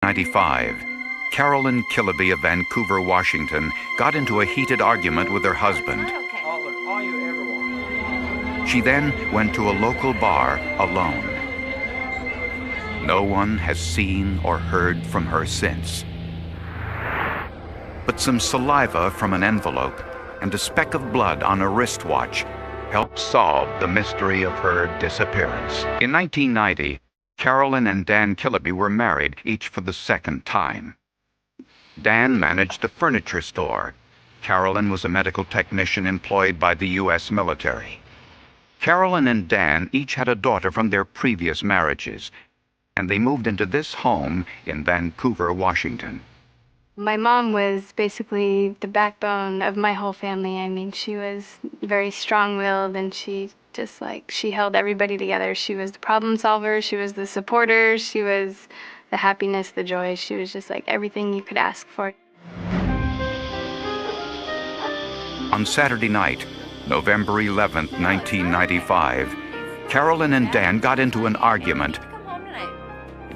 1995, Carolyn Killaby of Vancouver, Washington, got into a heated argument with her husband. All you ever want. She then went to a local bar alone. No one has seen or heard from her since. But some saliva from an envelope and a speck of blood on a wristwatch helped solve the mystery of her disappearance. In 1990, Carolyn and Dan Killaby were married, each for the second time. Dan managed a furniture store. Carolyn was a medical technician employed by the U.S. military. Carolyn and Dan each had a daughter from their previous marriages, and they moved into this home in Vancouver, Washington. My mom was basically the backbone of my whole family. I mean, she was very strong-willed, and she held everybody together. She was the problem solver, she was the supporter, she was the happiness, the joy. She was just like everything you could ask for. On Saturday night, November 11th, 1995, Carolyn and Dan got into an argument.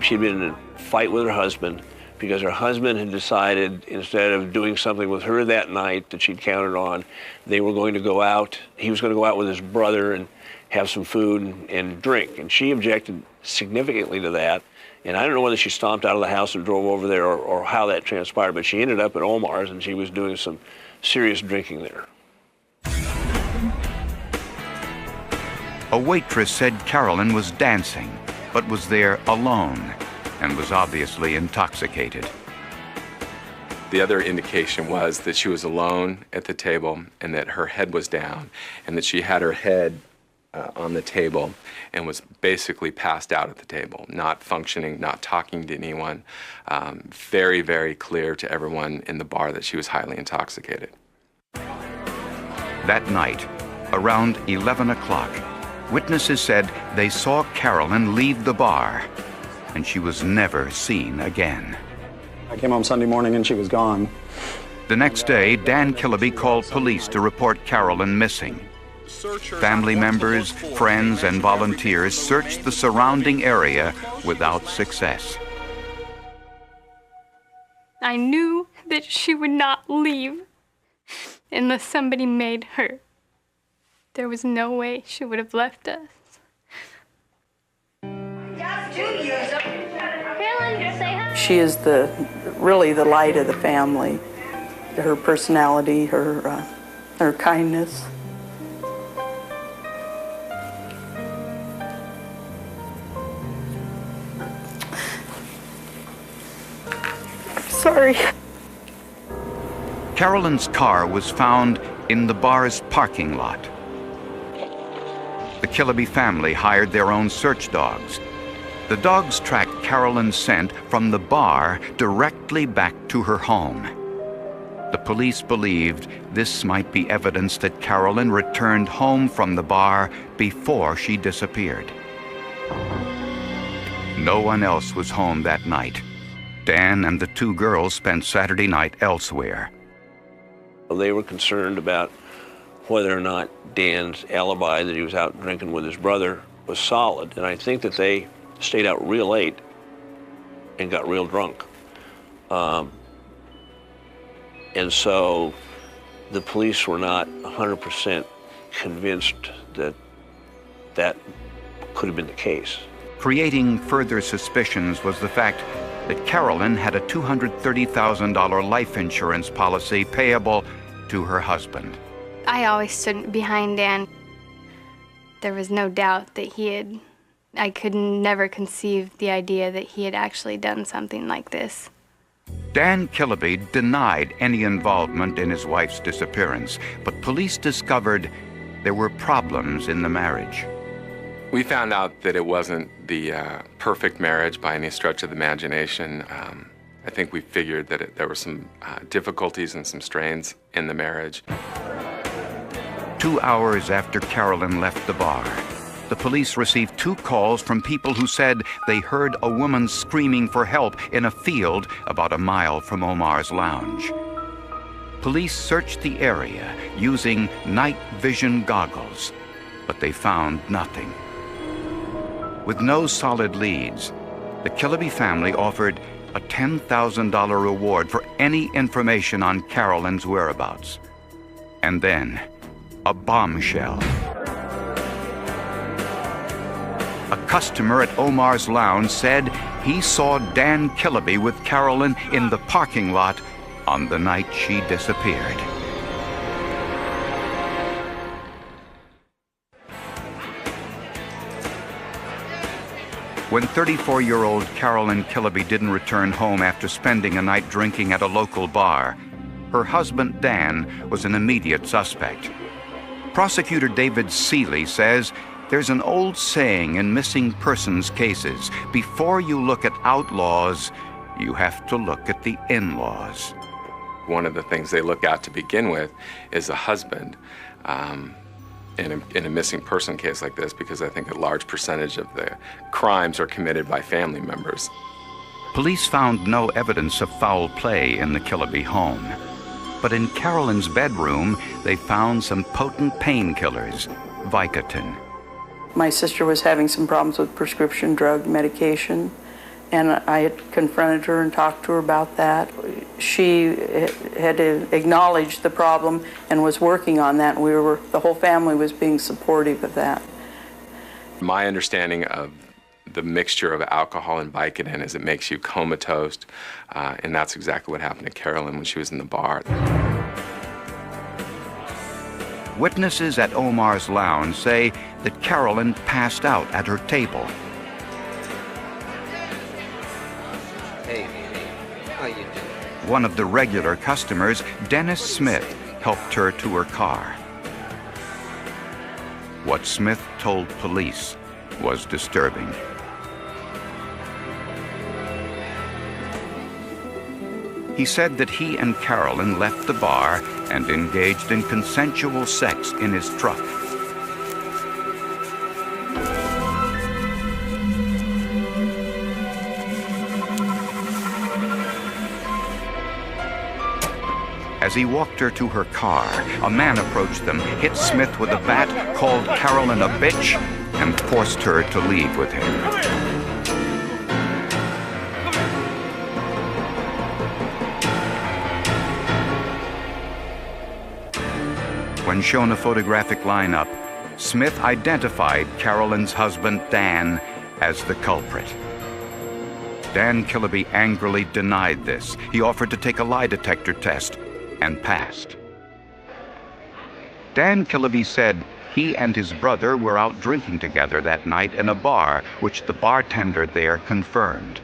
She'd been in a fight with her husband because her husband had decided, instead of doing something with her that night that she'd counted on, they were going to go out. He was going to go out with his brother and have some food and drink. And she objected significantly to that. And I don't know whether she stomped out of the house and drove over there or how that transpired, but she ended up at Omar's and she was doing some serious drinking there. A waitress said Carolyn was dancing, but was there alone and was obviously intoxicated. The other indication was that she was alone at the table and that her head was down and that she had her head on the table and was basically passed out at the table, not functioning, not talking to anyone. Very, very clear to everyone in the bar that she was highly intoxicated. That night, around 11 o'clock, witnesses said they saw Carolyn leave the bar, and she was never seen again. I came home Sunday morning and she was gone. The next day, Dan Killaby called police to report Carolyn missing. Family members, friends, and volunteers searched the surrounding area without success. I knew that she would not leave unless somebody made her. There was no way she would have left us. She is really the light of the family. Her personality, her kindness. Sorry. Carolyn's car was found in the bar's parking lot. The Killaby family hired their own search dogs. The dogs tracked Carolyn's scent from the bar directly back to her home. The police believed this might be evidence that Carolyn returned home from the bar before she disappeared. No one else was home that night. Dan and the two girls spent Saturday night elsewhere. They were concerned about whether or not Dan's alibi that he was out drinking with his brother was solid. And I think that they stayed out real late and got real drunk. And so the police were not 100% convinced that that could have been the case. Creating further suspicions was the fact that Carolyn had a $230,000 life insurance policy payable to her husband. I always stood behind Dan. There was no doubt that I could never conceive the idea that he had actually done something like this. Dan Killaby denied any involvement in his wife's disappearance, but police discovered there were problems in the marriage. We found out that it wasn't the perfect marriage by any stretch of the imagination. I think we figured that there were some difficulties and some strains in the marriage. 2 hours after Carolyn left the bar, the police received 2 calls from people who said they heard a woman screaming for help in a field about a mile from Omar's lounge. Police searched the area using night vision goggles, but they found nothing. With no solid leads, the Killaby family offered a $10,000 reward for any information on Carolyn's whereabouts. And then, a bombshell. A customer at Omar's Lounge said he saw Dan Killaby with Carolyn in the parking lot on the night she disappeared. When 34-year-old Carolyn Killaby didn't return home after spending a night drinking at a local bar, her husband Dan was an immediate suspect. Prosecutor David Seeley says there's an old saying in missing persons cases: before you look at outlaws, you have to look at the in-laws. One of the things they look at to begin with is a husband in a missing person case like this, because I think a large percentage of the crimes are committed by family members. Police found no evidence of foul play in the Killaby home. But in Carolyn's bedroom, they found some potent painkillers, Vicodin. My sister was having some problems with prescription drug medication, and I had confronted her and talked to her about that. She had acknowledged the problem and was working on that, and the whole family was being supportive of that. My understanding of the mixture of alcohol and Vicodin is it makes you comatose, and that's exactly what happened to Carolyn when she was in the bar. Witnesses at Omar's Lounge say that Carolyn passed out at her table. Hey, how you doing? One of the regular customers, Dennis Smith, helped her to her car. What Smith told police was disturbing. He said that he and Carolyn left the bar and engaged in consensual sex in his truck. As he walked her to her car, a man approached them, hit Smith with a bat, called Carolyn a bitch, and forced her to leave with him. When shown a photographic lineup, Smith identified Carolyn's husband, Dan, as the culprit. Dan Killaby angrily denied this. He offered to take a lie detector test and passed. Dan Killaby said he and his brother were out drinking together that night in a bar, which the bartender there confirmed.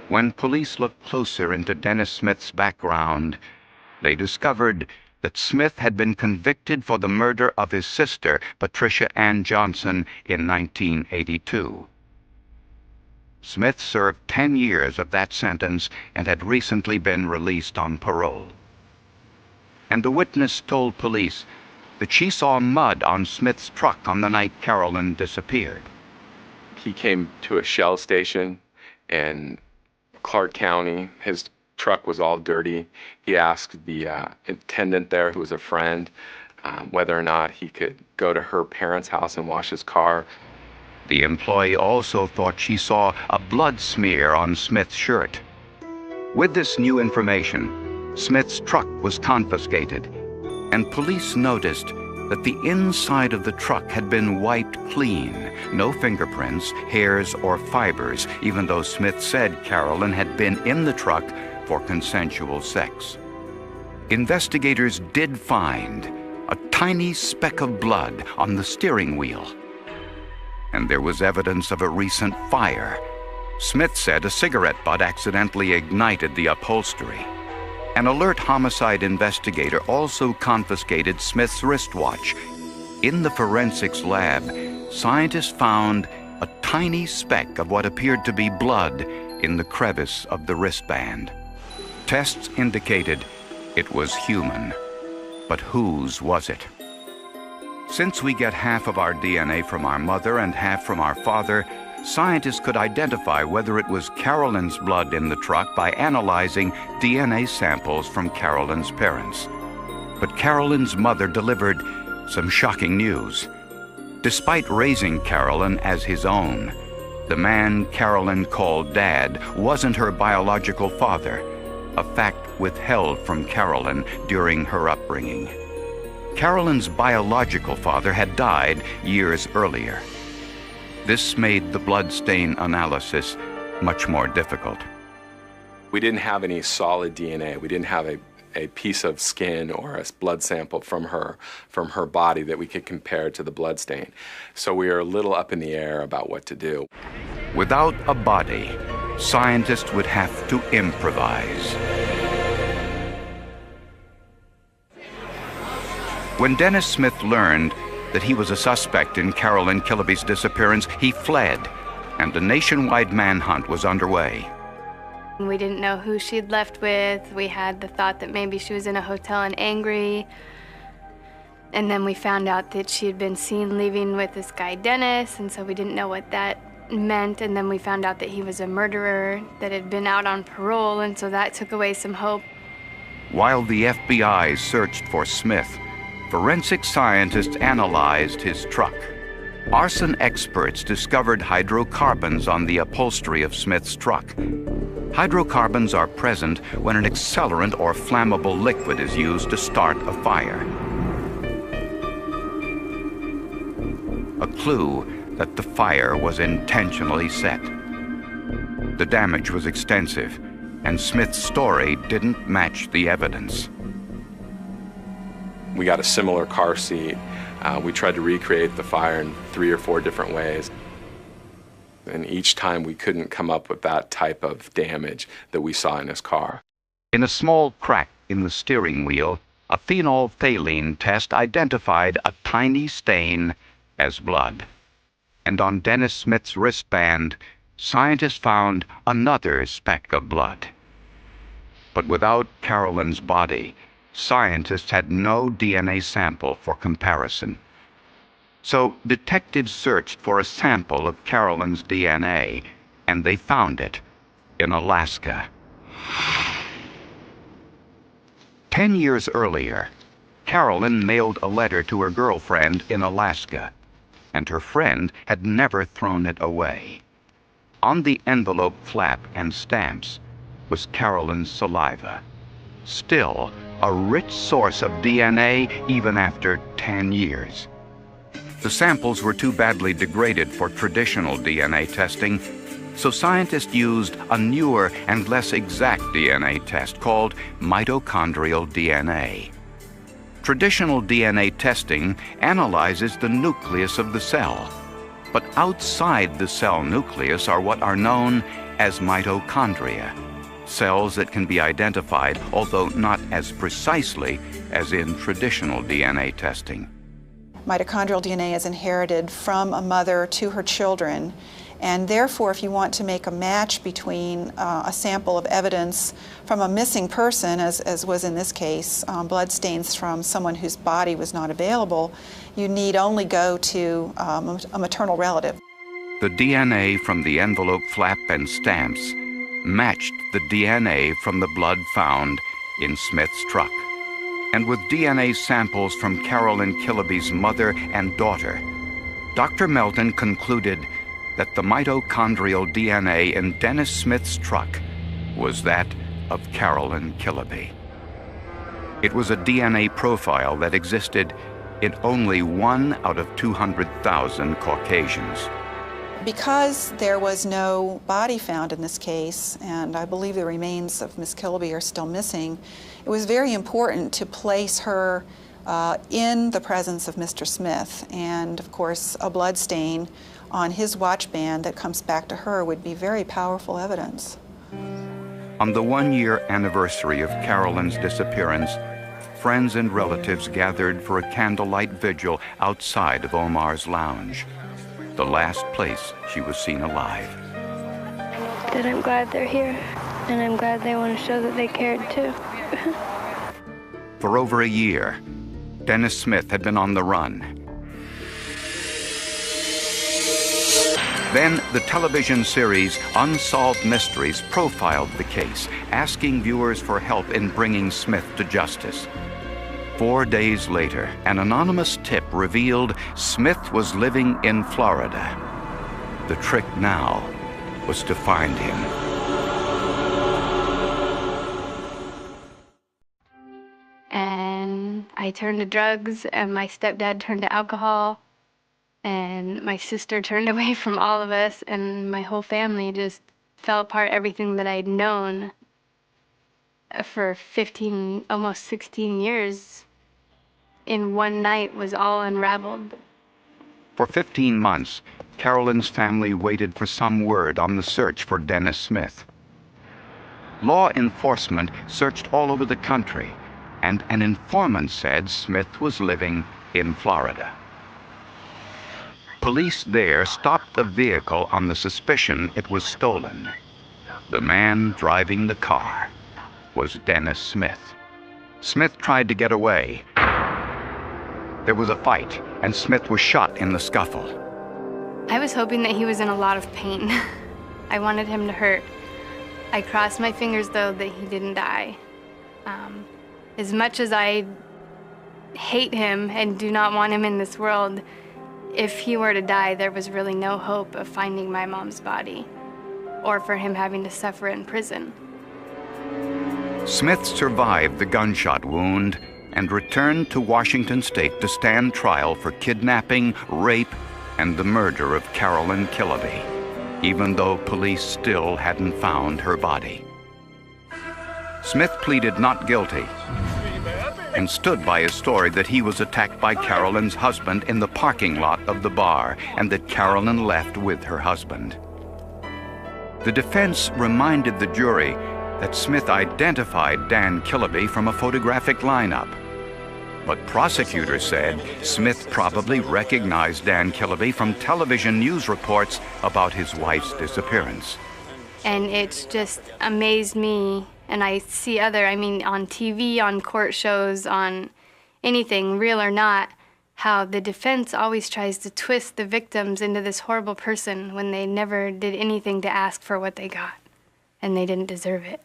When police looked closer into Dennis Smith's background, they discovered that Smith had been convicted for the murder of his sister, Patricia Ann Johnson, in 1982. Smith served 10 years of that sentence and had recently been released on parole. And the witness told police that she saw mud on Smith's truck on the night Carolyn disappeared. He came to a Shell station in Clark County. His truck was all dirty. He asked the attendant there, who was a friend, whether or not he could go to her parents' house and wash his car. The employee also thought she saw a blood smear on Smith's shirt. With this new information, Smith's truck was confiscated, and police noticed that the inside of the truck had been wiped clean. No fingerprints, hairs, or fibers, even though Smith said Carolyn had been in the truck for consensual sex. Investigators did find a tiny speck of blood on the steering wheel. And there was evidence of a recent fire. Smith said a cigarette butt accidentally ignited the upholstery. An alert homicide investigator also confiscated Smith's wristwatch. In the forensics lab, scientists found a tiny speck of what appeared to be blood in the crevice of the wristband. Tests indicated it was human, but whose was it? Since we get half of our DNA from our mother and half from our father, scientists could identify whether it was Carolyn's blood in the truck by analyzing DNA samples from Carolyn's parents. But Carolyn's mother delivered some shocking news. Despite raising Carolyn as his own, The man Carolyn called Dad wasn't her biological father, a fact withheld from Carolyn during her upbringing. Carolyn's biological father had died years earlier. This made the blood stain analysis much more difficult. We didn't have any solid DNA. We didn't have a piece of skin or a blood sample from her body that we could compare to the blood stain. So we were a little up in the air about what to do. Without a body, scientists would have to improvise. When Dennis Smith learned that he was a suspect in Carolyn Killaby's disappearance, he fled, and a nationwide manhunt was underway. We didn't know who she'd left with. We had the thought that maybe she was in a hotel in Angry. And then we found out that she had been seen leaving with this guy Dennis, and so we didn't know what that meant. And then we found out that he was a murderer that had been out on parole, and so that took away some hope. While the FBI searched for Smith, forensic scientists analyzed his truck. Arson experts discovered hydrocarbons on the upholstery of Smith's truck. Hydrocarbons are present when an accelerant or flammable liquid is used to start a fire. A clue that the fire was intentionally set. The damage was extensive, and Smith's story didn't match the evidence. We got a similar car seat. We tried to recreate the fire in 3 or 4 different ways. And each time we couldn't come up with that type of damage that we saw in his car. In a small crack in the steering wheel, a phenolphthalein test identified a tiny stain as blood. And on Dennis Smith's wristband, scientists found another speck of blood. But without Carolyn's body, scientists had no DNA sample for comparison. So detectives searched for a sample of Carolyn's DNA, and they found it in Alaska. 10 years earlier, Carolyn mailed a letter to her girlfriend in Alaska, and her friend had never thrown it away. On the envelope flap and stamps was Carolyn's saliva, still a rich source of DNA even after 10 years. The samples were too badly degraded for traditional DNA testing, so scientists used a newer and less exact DNA test called mitochondrial DNA. Traditional DNA testing analyzes the nucleus of the cell, but outside the cell nucleus are what are known as mitochondria, cells that can be identified, although not as precisely as in traditional DNA testing. Mitochondrial DNA is inherited from a mother to her children, and therefore if you want to make a match between a sample of evidence from a missing person, as was in this case, blood stains from someone whose body was not available, you need only go to a maternal relative. The DNA from the envelope flap and stamps matched the DNA from the blood found in Smith's truck. And with DNA samples from Carolyn Killaby's mother and daughter, Dr. Melton concluded that the mitochondrial DNA in Dennis Smith's truck was that of Carolyn Killaby. It was a DNA profile that existed in only 1 out of 200,000 Caucasians. Because there was no body found in this case, and I believe the remains of Miss Killaby are still missing, it was very important to place her in the presence of Mr. Smith. And of course, a blood stain on his watch band that comes back to her would be very powerful evidence. On the 1-year anniversary of Carolyn's disappearance, friends and relatives gathered for a candlelight vigil outside of Omar's lounge, the last place she was seen alive. That I'm glad they're here, and I'm glad they want to show that they cared too. For over a year, Dennis Smith had been on the run. Then the television series Unsolved Mysteries profiled the case, asking viewers for help in bringing Smith to justice. 4 days later, an anonymous tip revealed Smith was living in Florida. The trick now was to find him. And I turned to drugs, and my stepdad turned to alcohol, and my sister turned away from all of us, and my whole family just fell apart. Everything that I'd known for 15, almost 16 years in one night was all unraveled. For 15 months, Carolyn's family waited for some word on the search for Dennis Smith. Law enforcement searched all over the country, and an informant said Smith was living in Florida. Police there stopped the vehicle on the suspicion it was stolen. The man driving the car was Dennis Smith. Smith tried to get away. There was a fight, and Smith was shot in the scuffle. I was hoping that he was in a lot of pain. I wanted him to hurt. I crossed my fingers, though, that he didn't die. As much as I hate him and do not want him in this world, if he were to die, there was really no hope of finding my mom's body or for him having to suffer in prison. Smith survived the gunshot wound and returned to Washington State to stand trial for kidnapping, rape, and the murder of Carolyn Killaby, even though police still hadn't found her body. Smith pleaded not guilty and stood by his story that he was attacked by Carolyn's husband in the parking lot of the bar and that Carolyn left with her husband. The defense reminded the jury that Smith identified Dan Killaby from a photographic lineup. But prosecutors said Smith probably recognized Dan Killaby from television news reports about his wife's disappearance. And it's just amazed me, and I see on TV, on court shows, on anything, real or not, how the defense always tries to twist the victims into this horrible person when they never did anything to ask for what they got, and they didn't deserve it.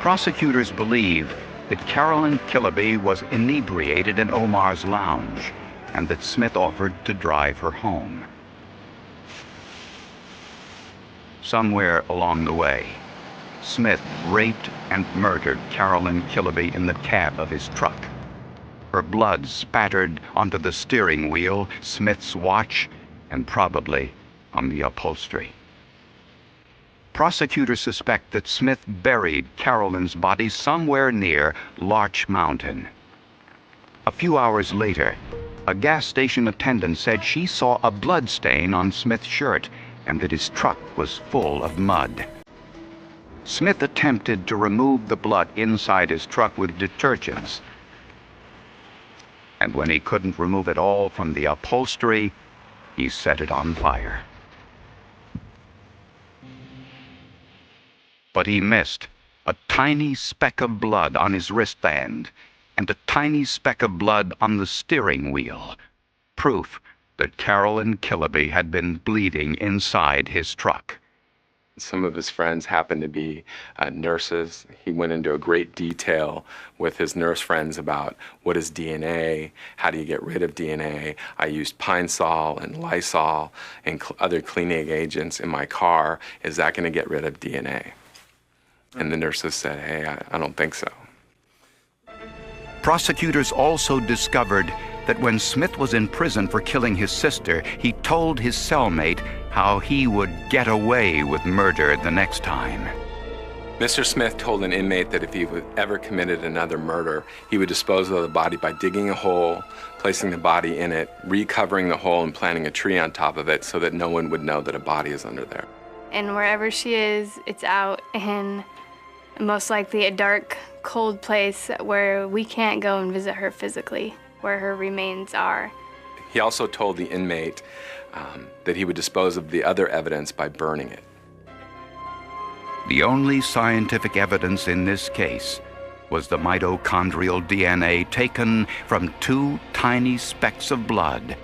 Prosecutors believe that Carolyn Killaby was inebriated in Omar's lounge and that Smith offered to drive her home. Somewhere along the way, Smith raped and murdered Carolyn Killaby in the cab of his truck. Her blood spattered onto the steering wheel, Smith's watch, and probably on the upholstery. Prosecutors suspect that Smith buried Carolyn's body somewhere near Larch Mountain. A few hours later, a gas station attendant said she saw a blood stain on Smith's shirt and that his truck was full of mud. Smith attempted to remove the blood inside his truck with detergents. And when he couldn't remove it all from the upholstery, he set it on fire. But he missed a tiny speck of blood on his wristband and a tiny speck of blood on the steering wheel, proof that Carolyn Killaby had been bleeding inside his truck. Some of his friends happened to be nurses. He went into a great detail with his nurse friends about what is DNA, how do you get rid of DNA. I used Pine Sol and Lysol and other cleaning agents in my car. Is that going to get rid of DNA? And the nurses said, hey, I don't think so. Prosecutors also discovered that when Smith was in prison for killing his sister, he told his cellmate how he would get away with murder the next time. Mr. Smith told an inmate that if he ever committed another murder, he would dispose of the body by digging a hole, placing the body in it, recovering the hole, and planting a tree on top of it so that no one would know that a body is under there. And wherever she is, it's out in most likely a dark, cold place where we can't go and visit her physically, where her remains are. He also told the inmate that he would dispose of the other evidence by burning it. The only scientific evidence in this case was the mitochondrial DNA taken from 2 tiny specks of blood.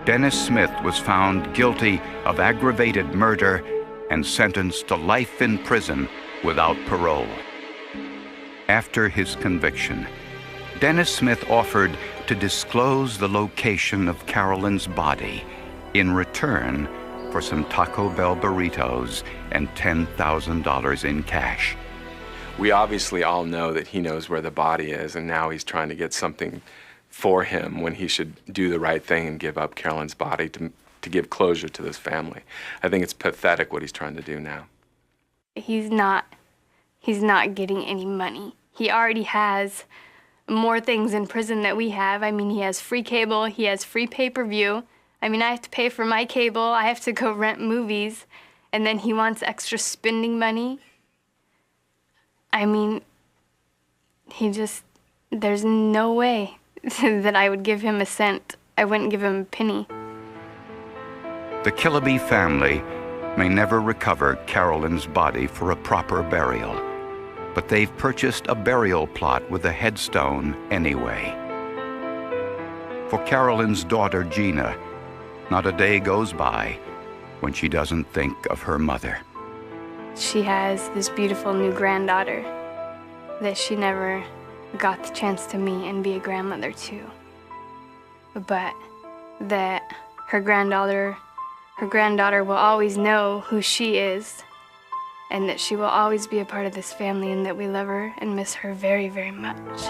Dennis Smith was found guilty of aggravated murder and sentenced to life in prison without parole. After his conviction, Dennis Smith offered to disclose the location of Carolyn's body in return for some Taco Bell burritos and $10,000 in cash. We obviously all know that he knows where the body is, and now he's trying to get something for him when he should do the right thing and give up Carolyn's body to give closure to this family. I think it's pathetic what he's trying to do now. He's not getting any money. He already has more things in prison that we have. I mean, he has free cable, he has free pay-per-view. I mean, I have to pay for my cable, I have to go rent movies, and then he wants extra spending money. I mean, there's no way that I would give him a cent. I wouldn't give him a penny. The Killaby family may never recover Carolyn's body for a proper burial, but they've purchased a burial plot with a headstone anyway. For Carolyn's daughter, Gina, not a day goes by when she doesn't think of her mother. She has this beautiful new granddaughter that she never got the chance to meet and be a grandmother to. But that her granddaughter will always know who she is, and that she will always be a part of this family, and that we love her and miss her very, very much.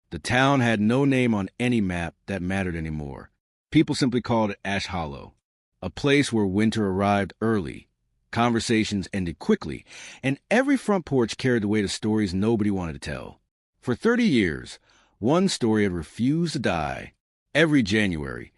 The town had no name on any map that mattered anymore. People simply called it Ash Hollow, a place where winter arrived early, conversations ended quickly, and every front porch carried the weight of stories nobody wanted to tell. For 30 years, one story had refused to die. Every January,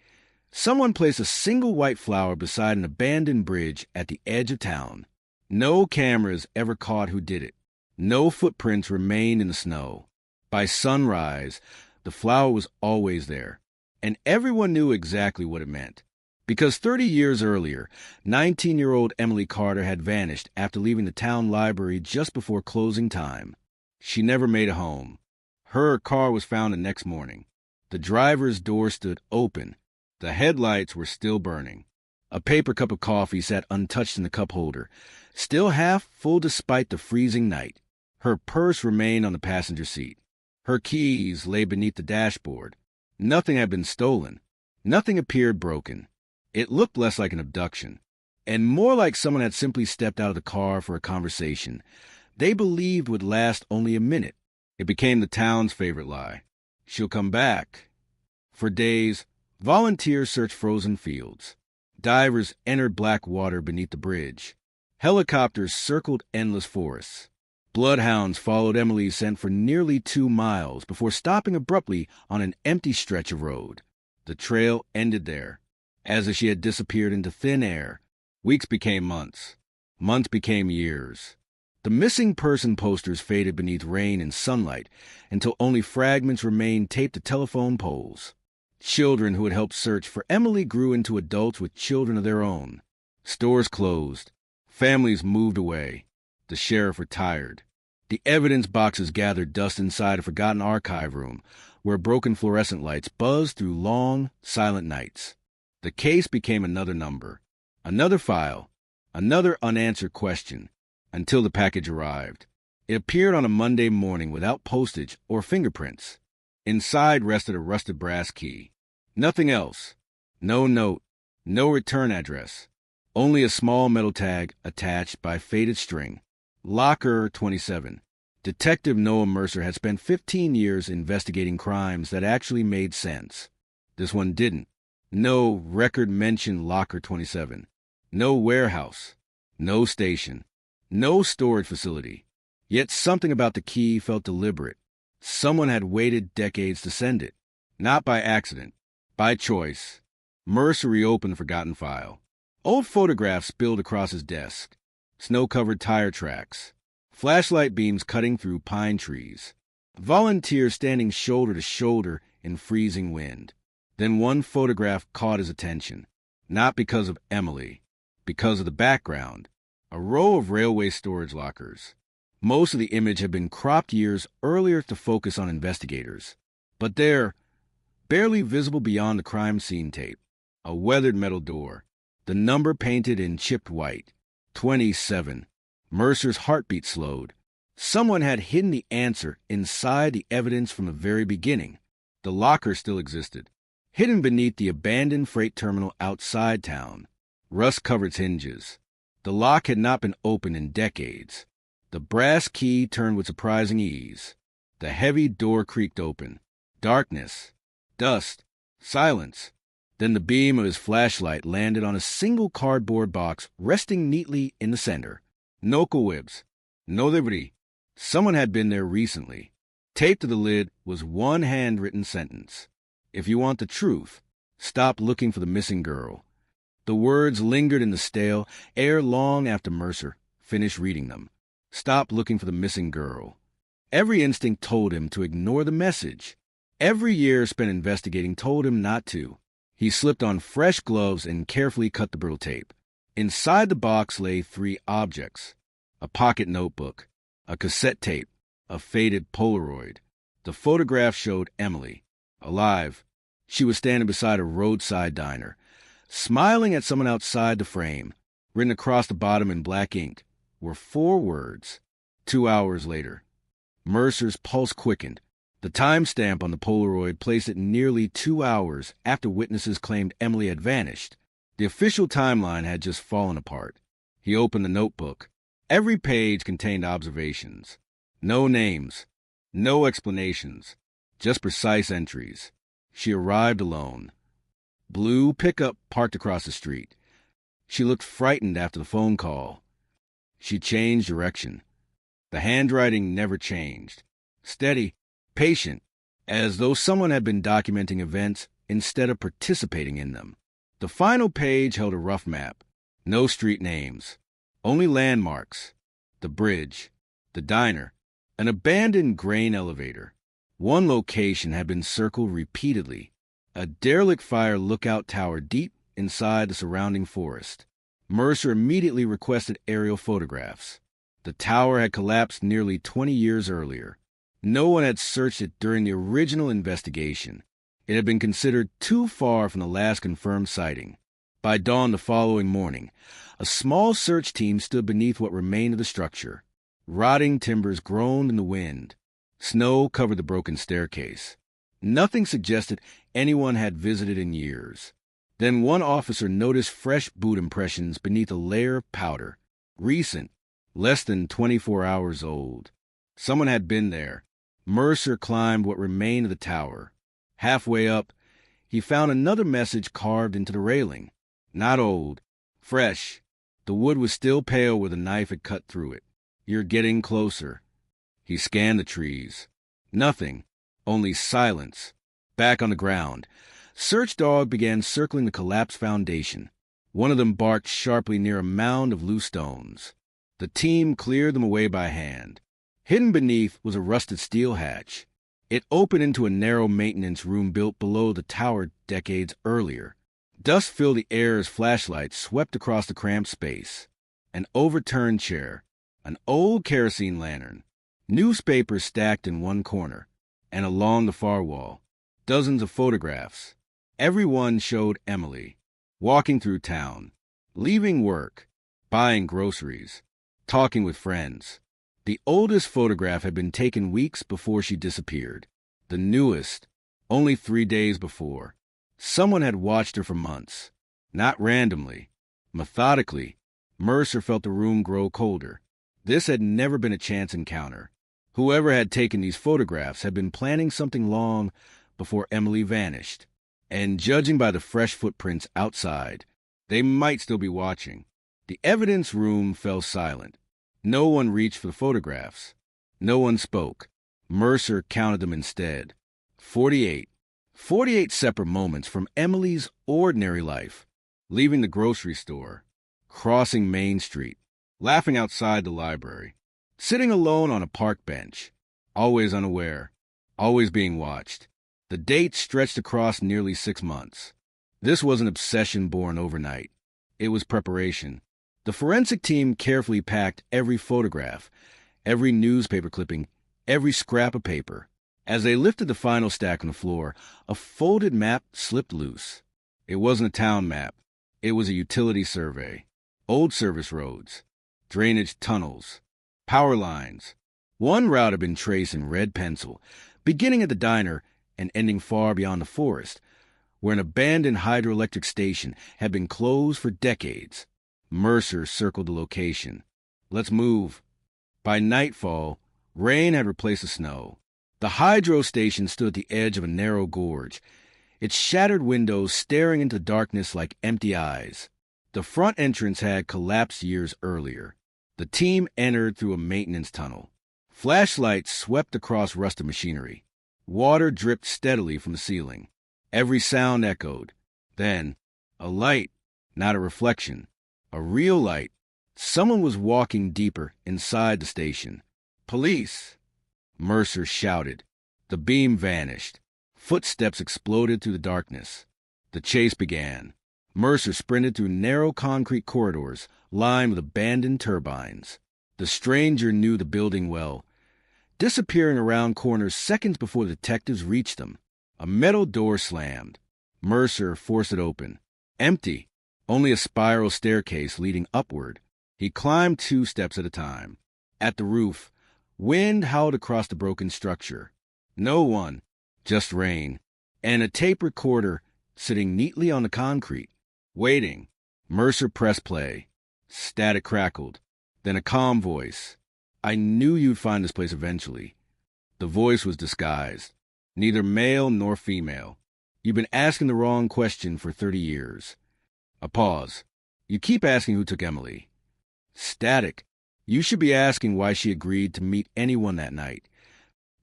someone placed a single white flower beside an abandoned bridge at the edge of town. No cameras ever caught who did it. No footprints remained in the snow. By sunrise, the flower was always there, and everyone knew exactly what it meant. Because 30 years earlier, 19-year-old Emily Carter had vanished after leaving the town library just before closing time. She never made it home. Her car was found the next morning. The driver's door stood open. The headlights were still burning. A paper cup of coffee sat untouched in the cup holder, still half full despite the freezing night. Her purse remained on the passenger seat. Her keys lay beneath the dashboard. Nothing had been stolen. Nothing appeared broken. It looked less like an abduction, and more like someone had simply stepped out of the car for a conversation they believed would last only a minute. It became the town's favorite lie. She'll come back. For days, volunteers searched frozen fields. Divers entered black water beneath the bridge. Helicopters circled endless forests. Bloodhounds followed Emily's scent for nearly 2 miles before stopping abruptly on an empty stretch of road. The trail ended there, as if she had disappeared into thin air. Weeks became months. Months became years. The missing person posters faded beneath rain and sunlight until only fragments remained taped to telephone poles. Children who had helped search for Emily grew into adults with children of their own. Stores closed. Families moved away. The sheriff retired. The evidence boxes gathered dust inside a forgotten archive room where broken fluorescent lights buzzed through long, silent nights. The case became another number, another file, another unanswered question, until the package arrived. It appeared on a Monday morning without postage or fingerprints. Inside rested a rusted brass key. Nothing else. No note, no return address. Only a small metal tag attached by faded string. Locker 27. Detective Noah Mercer had spent 15 years investigating crimes that actually made sense. This one didn't. No record mentioned Locker 27. No warehouse. No station. No storage facility. Yet something about the key felt deliberate. Someone had waited decades to send it. Not by accident. By choice. Mercer reopened the forgotten file. Old photographs spilled across his desk. Snow-covered tire tracks. Flashlight beams cutting through pine trees. Volunteers standing shoulder to shoulder in freezing wind. Then one photograph caught his attention. Not because of Emily. Because of the background. A row of railway storage lockers. Most of the image had been cropped years earlier to focus on investigators. But there, barely visible beyond the crime scene tape, a weathered metal door. The number painted in chipped white. 27. Mercer's heartbeat slowed. Someone had hidden the answer inside the evidence from the very beginning. The locker still existed, hidden beneath the abandoned freight terminal outside town. Rust covered its hinges. The lock had not been opened in decades. The brass key turned with surprising ease. The heavy door creaked open. Darkness. Dust. Silence. Then the beam of his flashlight landed on a single cardboard box resting neatly in the center. No cobwebs. No debris. Someone had been there recently. Taped to the lid was one handwritten sentence. If you want the truth, stop looking for the missing girl. The words lingered in the stale air long after Mercer finished reading them. Stop looking for the missing girl. Every instinct told him to ignore the message. Every year spent investigating told him not to. He slipped on fresh gloves and carefully cut the brittle tape. Inside the box lay 3 objects: a pocket notebook, a cassette tape, a faded Polaroid. The photograph showed Emily, alive. She was standing beside a roadside diner, smiling at someone outside the frame. Written across the bottom in black ink were 4 words. 2 hours later. Mercer's pulse quickened. The timestamp on the Polaroid placed it nearly 2 hours after witnesses claimed Emily had vanished. The official timeline had just fallen apart. He opened the notebook. Every page contained observations. No names. No explanations. just precise entries. She arrived alone. Blue pickup parked across the street. She looked frightened after the phone call. She changed direction. The handwriting never changed. Steady, patient, as though someone had been documenting events instead of participating in them. The final page held a rough map. No street names. Only landmarks. The bridge. The diner. An abandoned grain elevator. One location had been circled repeatedly. A derelict fire lookout tower deep inside the surrounding forest. Mercer immediately requested aerial photographs. The tower had collapsed nearly 20 years earlier. No one had searched it during the original investigation. It had been considered too far from the last confirmed sighting. By dawn the following morning, a small search team stood beneath what remained of the structure. Rotting timbers groaned in the wind. Snow covered the broken staircase. Nothing suggested anyone had visited in years. Then one officer noticed fresh boot impressions beneath a layer of powder. Recent, less than 24 hours old. Someone had been there. Mercer climbed what remained of the tower. Halfway up, he found another message carved into the railing. Not old, fresh. The wood was still pale where the knife had cut through it. You're getting closer. He scanned the trees. Nothing, only silence. Back on the ground, search dog began circling the collapsed foundation. One of them barked sharply near a mound of loose stones. The team cleared them away by hand. Hidden beneath was a rusted steel hatch. It opened into a narrow maintenance room built below the tower decades earlier. Dust filled the air as flashlights swept across the cramped space. An overturned chair, an old kerosene lantern, newspapers stacked in one corner, and along the far wall, dozens of photographs. Every one showed Emily, walking through town, leaving work, buying groceries, talking with friends. The oldest photograph had been taken weeks before she disappeared. The newest, only 3 days before. Someone had watched her for months. Not randomly. Methodically, Mercer felt the room grow colder. This had never been a chance encounter. Whoever had taken these photographs had been planning something long before Emily vanished. And judging by the fresh footprints outside, they might still be watching. The evidence room fell silent. No one reached for the photographs. No one spoke. Mercer counted them instead. 48. 48 separate moments from Emily's ordinary life. Leaving the grocery store. Crossing Main Street. Laughing outside the library. Sitting alone on a park bench. Always unaware. Always being watched. The date stretched across nearly 6 months. This was an obsession born overnight. It was preparation. The forensic team carefully packed every photograph, every newspaper clipping, every scrap of paper. As they lifted the final stack on the floor, a folded map slipped loose. It wasn't a town map. It was a utility survey. Old service roads, drainage tunnels, power lines. One route had been traced in red pencil, beginning at the diner and ending far beyond the forest, where an abandoned hydroelectric station had been closed for decades. Mercer circled the location. Let's move. By nightfall, rain had replaced the snow. The hydro station stood at the edge of a narrow gorge, its shattered windows staring into darkness like empty eyes. The front entrance had collapsed years earlier. The team entered through a maintenance tunnel. Flashlights swept across rusted machinery. Water dripped steadily from the ceiling. Every sound echoed. Then, a light, not a reflection. A real light. Someone was walking deeper inside the station. Police! Mercer shouted. The beam vanished. Footsteps exploded through the darkness. The chase began. Mercer sprinted through narrow concrete corridors lined with abandoned turbines. The stranger knew the building well, disappearing around corners seconds before the detectives reached them. A metal door slammed. Mercer forced it open. Empty. Only a spiral staircase leading upward. He climbed 2 steps at a time. At the roof, wind howled across the broken structure. No one, just rain, and a tape recorder sitting neatly on the concrete. Waiting. Mercer pressed play. Static crackled. Then a calm voice. I knew you'd find this place eventually. The voice was disguised. Neither male nor female. You've been asking the wrong question for 30 years. A pause. You keep asking who took Emily. Static. You should be asking why she agreed to meet anyone that night.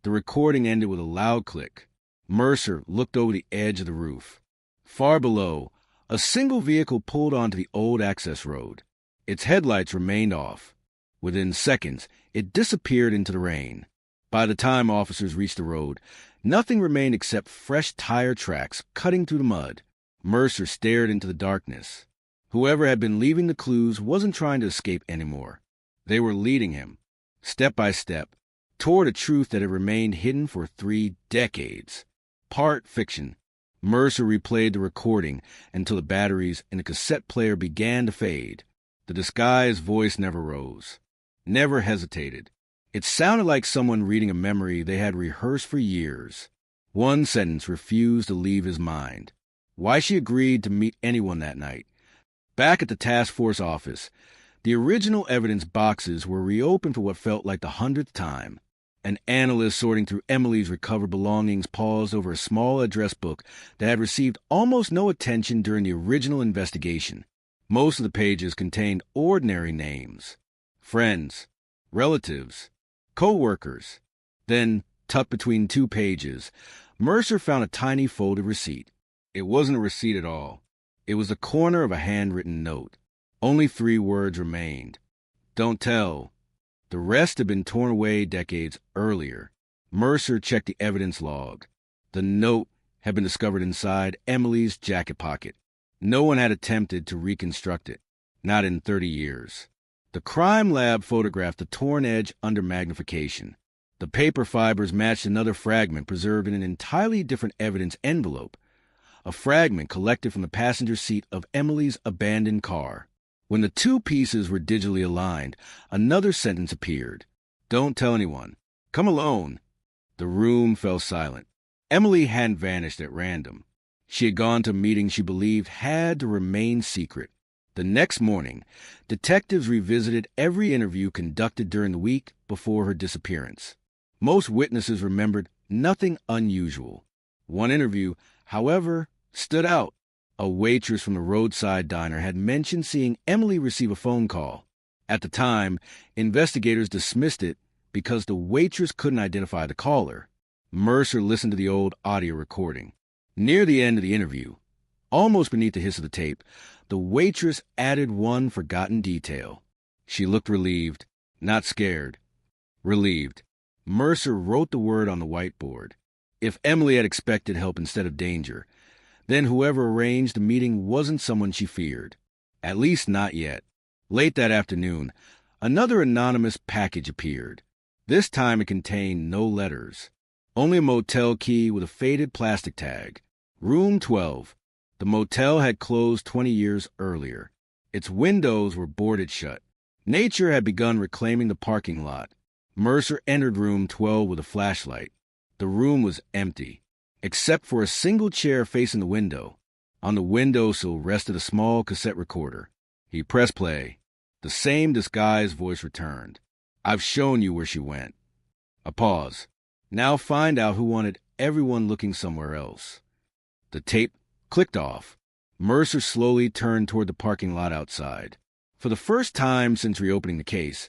The recording ended with a loud click. Mercer looked over the edge of the roof. Far below, a single vehicle pulled onto the old access road. Its headlights remained off. Within seconds, it disappeared into the rain. By the time officers reached the road, nothing remained except fresh tire tracks cutting through the mud. Mercer stared into the darkness. Whoever had been leaving the clues wasn't trying to escape anymore. They were leading him, step by step, toward a truth that had remained hidden for 3 decades. Part fiction. Mercer replayed the recording until the batteries in the cassette player began to fade. The disguised voice never rose, never hesitated. It sounded like someone reading a memory they had rehearsed for years. One sentence refused to leave his mind. Why she agreed to meet anyone that night. Back at the task force office, the original evidence boxes were reopened for what felt like the 100th time. An analyst sorting through Emily's recovered belongings paused over a small address book that had received almost no attention during the original investigation. Most of the pages contained ordinary names. Friends, relatives, co-workers. Then, tucked between 2 pages, Mercer found a tiny folded receipt. It wasn't a receipt at all. It was the corner of a handwritten note. Only 3 words remained. Don't tell. The rest had been torn away decades earlier. Mercer checked the evidence log. The note had been discovered inside Emily's jacket pocket. No one had attempted to reconstruct it. Not in 30 years. The crime lab photographed the torn edge under magnification. The paper fibers matched another fragment preserved in an entirely different evidence envelope. A fragment collected from the passenger seat of Emily's abandoned car. When the 2 pieces were digitally aligned, another sentence appeared. Don't tell anyone. Come alone. The room fell silent. Emily hadn't vanished at random. She had gone to a meeting she believed had to remain secret. The next morning, detectives revisited every interview conducted during the week before her disappearance. Most witnesses remembered nothing unusual. One interview, however, stood out. A waitress from the roadside diner had mentioned seeing Emily receive a phone call. At the time, investigators dismissed it because the waitress couldn't identify the caller. Mercer listened to the old audio recording. Near the end of the interview, almost beneath the hiss of the tape, the waitress added one forgotten detail. She looked relieved, not scared. Relieved. Mercer wrote the word on the whiteboard. If Emily had expected help instead of danger, then whoever arranged the meeting wasn't someone she feared. At least not yet. Late that afternoon, another anonymous package appeared. This time it contained no letters. Only a motel key with a faded plastic tag. Room 12. The motel had closed 20 years earlier. Its windows were boarded shut. Nature had begun reclaiming the parking lot. Mercer entered room 12 with a flashlight. The room was empty, except for a single chair facing the window. On the windowsill rested a small cassette recorder. He pressed play. The same disguised voice returned. I've shown you where she went. A pause. Now find out who wanted everyone looking somewhere else. The tape clicked off. Mercer slowly turned toward the parking lot outside. For the first time since reopening the case,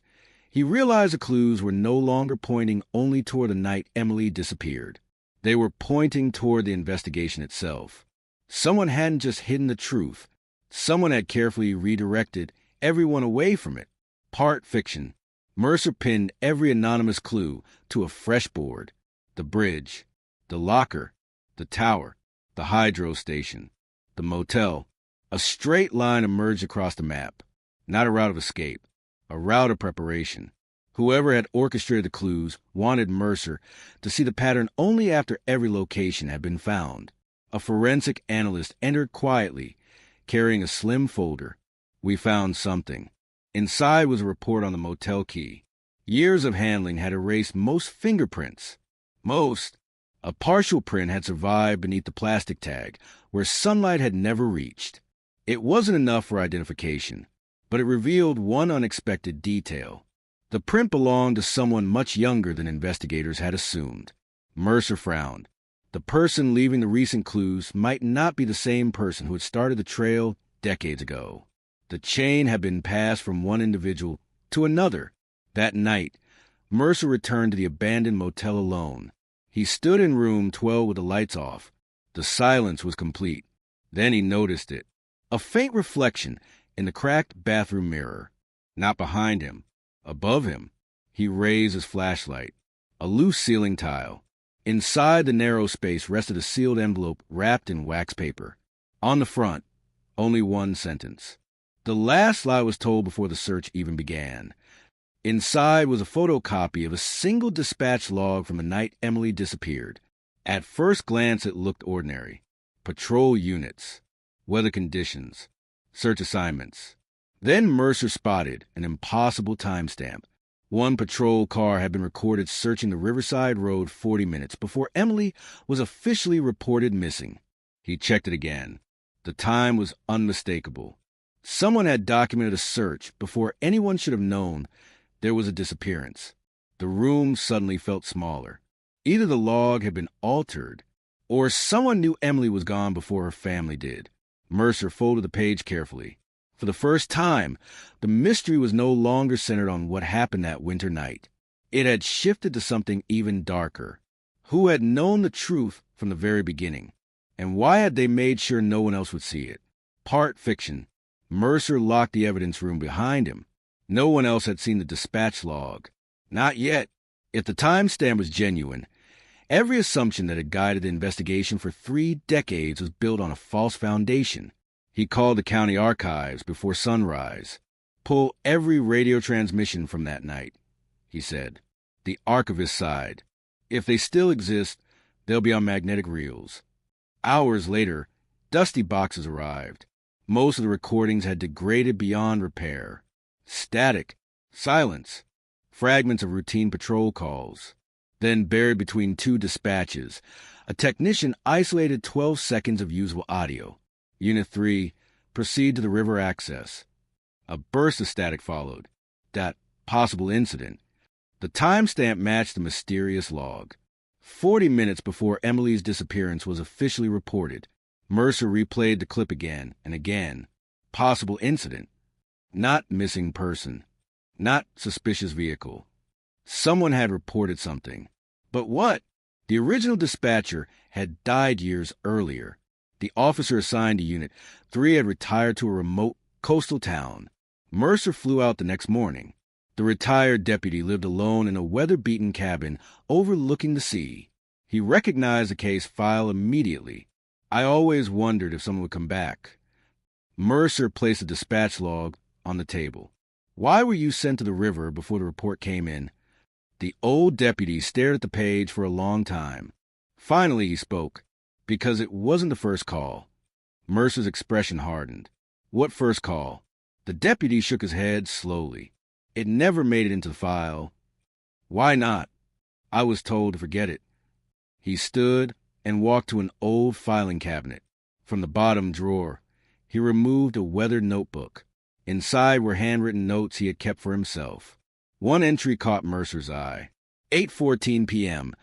he realized the clues were no longer pointing only toward the night Emily disappeared. They were pointing toward the investigation itself. Someone hadn't just hidden the truth. Someone had carefully redirected everyone away from it. Part fiction. Mercer pinned every anonymous clue to a fresh board. The bridge, the locker, the tower, the hydro station, the motel. A straight line emerged across the map. Not a route of escape, a route of preparation. Whoever had orchestrated the clues wanted Mercer to see the pattern only after every location had been found. A forensic analyst entered quietly, carrying a slim folder. We found something. Inside was a report on the motel key. Years of handling had erased most fingerprints. Most. A partial print had survived beneath the plastic tag, where sunlight had never reached. It wasn't enough for identification, but it revealed one unexpected detail. The print belonged to someone much younger than investigators had assumed. Mercer frowned. The person leaving the recent clues might not be the same person who had started the trail decades ago. The chain had been passed from one individual to another. That night, Mercer returned to the abandoned motel alone. He stood in room 12 with the lights off. The silence was complete. Then he noticed it. A faint reflection in the cracked bathroom mirror. Not behind him. Above him. He raised his flashlight. A loose ceiling tile. Inside the narrow space rested a sealed envelope wrapped in wax paper. On the front, only one sentence. The last lie was told before the search even began. Inside was a photocopy of a single dispatch log from the night Emily disappeared. At first glance, it looked ordinary. Patrol units, weather conditions, search assignments. Then Mercer spotted an impossible timestamp. One patrol car had been recorded searching the Riverside Road 40 minutes before Emily was officially reported missing. He checked it again. The time was unmistakable. Someone had documented a search before anyone should have known there was a disappearance. The room suddenly felt smaller. Either the log had been altered, or someone knew Emily was gone before her family did. Mercer folded the page carefully. For the first time, the mystery was no longer centered on what happened that winter night. It had shifted to something even darker. Who had known the truth from the very beginning? And why had they made sure no one else would see it? Part fiction. Mercer locked the evidence room behind him. No one else had seen the dispatch log. Not yet. If the timestamp was genuine, every assumption that had guided the investigation for 3 decades was built on a false foundation. He called the county archives before sunrise. Pull every radio transmission from that night, he said. The archivist sighed. If they still exist, they'll be on magnetic reels. Hours later, dusty boxes arrived. Most of the recordings had degraded beyond repair. Static, silence, fragments of routine patrol calls. Then, buried between 2 dispatches, a technician isolated 12 seconds of usable audio. Unit 3, proceed to the river access. A burst of static followed. That possible incident. The timestamp matched the mysterious log. 40 minutes before Emily's disappearance was officially reported. Mercer replayed the clip again and again. Possible incident. Not missing person. Not suspicious vehicle. Someone had reported something. But what? The original dispatcher had died years earlier. The officer assigned to Unit 3 had retired to a remote coastal town. Mercer flew out the next morning. The retired deputy lived alone in a weather-beaten cabin overlooking the sea. He recognized the case file immediately. I always wondered if someone would come back. Mercer placed the dispatch log on the table. Why were you sent to the river before the report came in? The old deputy stared at the page for a long time. Finally, he spoke. Because it wasn't the first call. Mercer's expression hardened. What first call? The deputy shook his head slowly. It never made it into the file. Why not? I was told to forget it. He stood and walked to an old filing cabinet. From the bottom drawer, he removed a weathered notebook. Inside were handwritten notes he had kept for himself. One entry caught Mercer's eye. 8:14 p.m.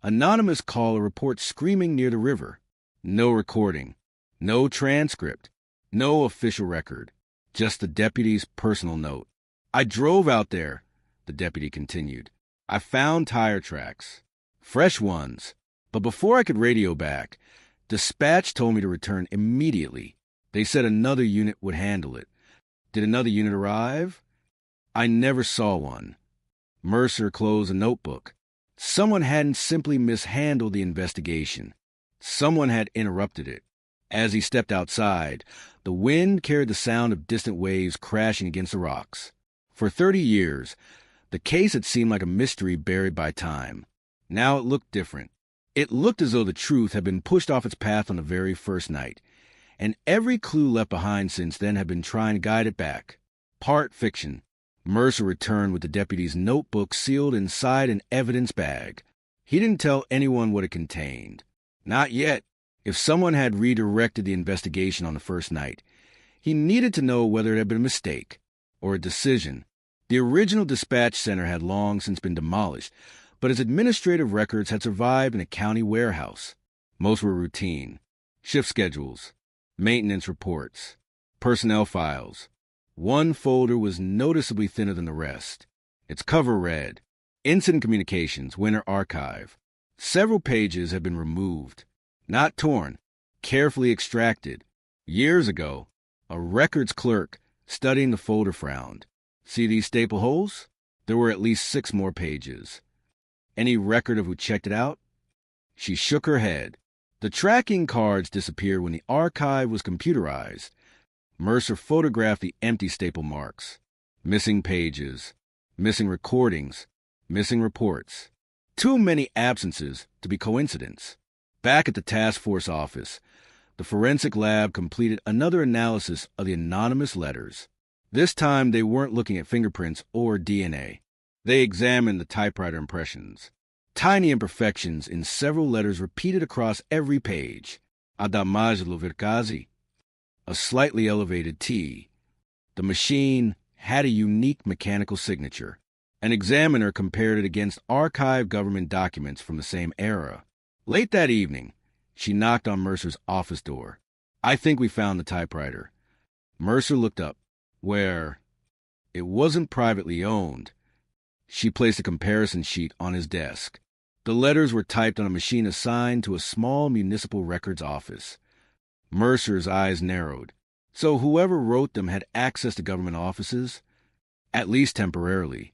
Anonymous caller reports screaming near the river. No recording. No transcript. No official record. Just the deputy's personal note. I drove out there, the deputy continued. I found tire tracks. Fresh ones. But before I could radio back, dispatch told me to return immediately. They said another unit would handle it. Did another unit arrive? I never saw one. Mercer closed a notebook. Someone hadn't simply mishandled the investigation. Someone had interrupted it. As he stepped outside, the wind carried the sound of distant waves crashing against the rocks. For 30 years, the case had seemed like a mystery buried by time. Now it looked different. It looked as though the truth had been pushed off its path on the very first night, and every clue left behind since then had been trying to guide it back. Part fiction. Mercer returned with the deputy's notebook sealed inside an evidence bag. He didn't tell anyone what it contained. Not yet. If someone had redirected the investigation on the first night, he needed to know whether it had been a mistake or a decision. The original dispatch center had long since been demolished, but its administrative records had survived in a county warehouse. Most were routine. Shift schedules, maintenance reports, personnel files. One folder was noticeably thinner than the rest. Its cover read, Incident Communications, Winter Archive. Several pages had been removed, not torn, carefully extracted. Years ago, a records clerk studying the folder frowned. See these staple holes? There were at least 6 more pages. Any record of who checked it out? She shook her head. The tracking cards disappeared when the archive was computerized. Mercer photographed the empty staple marks. Missing pages, missing recordings, missing reports. Too many absences to be coincidence. Back at the task force office, the forensic lab completed another analysis of the anonymous letters. This time they weren't looking at fingerprints or DNA. They examined the typewriter impressions. Tiny imperfections in several letters repeated across every page. Adamajlo Virkazi, a slightly elevated T. The machine had a unique mechanical signature. An examiner compared it against archived government documents from the same era. Late that evening, she knocked on Mercer's office door. I think we found the typewriter. Mercer looked up. Where? It wasn't privately owned. She placed a comparison sheet on his desk. The letters were typed on a machine assigned to a small municipal records office. Mercer's eyes narrowed. So whoever wrote them had access to government offices, at least temporarily.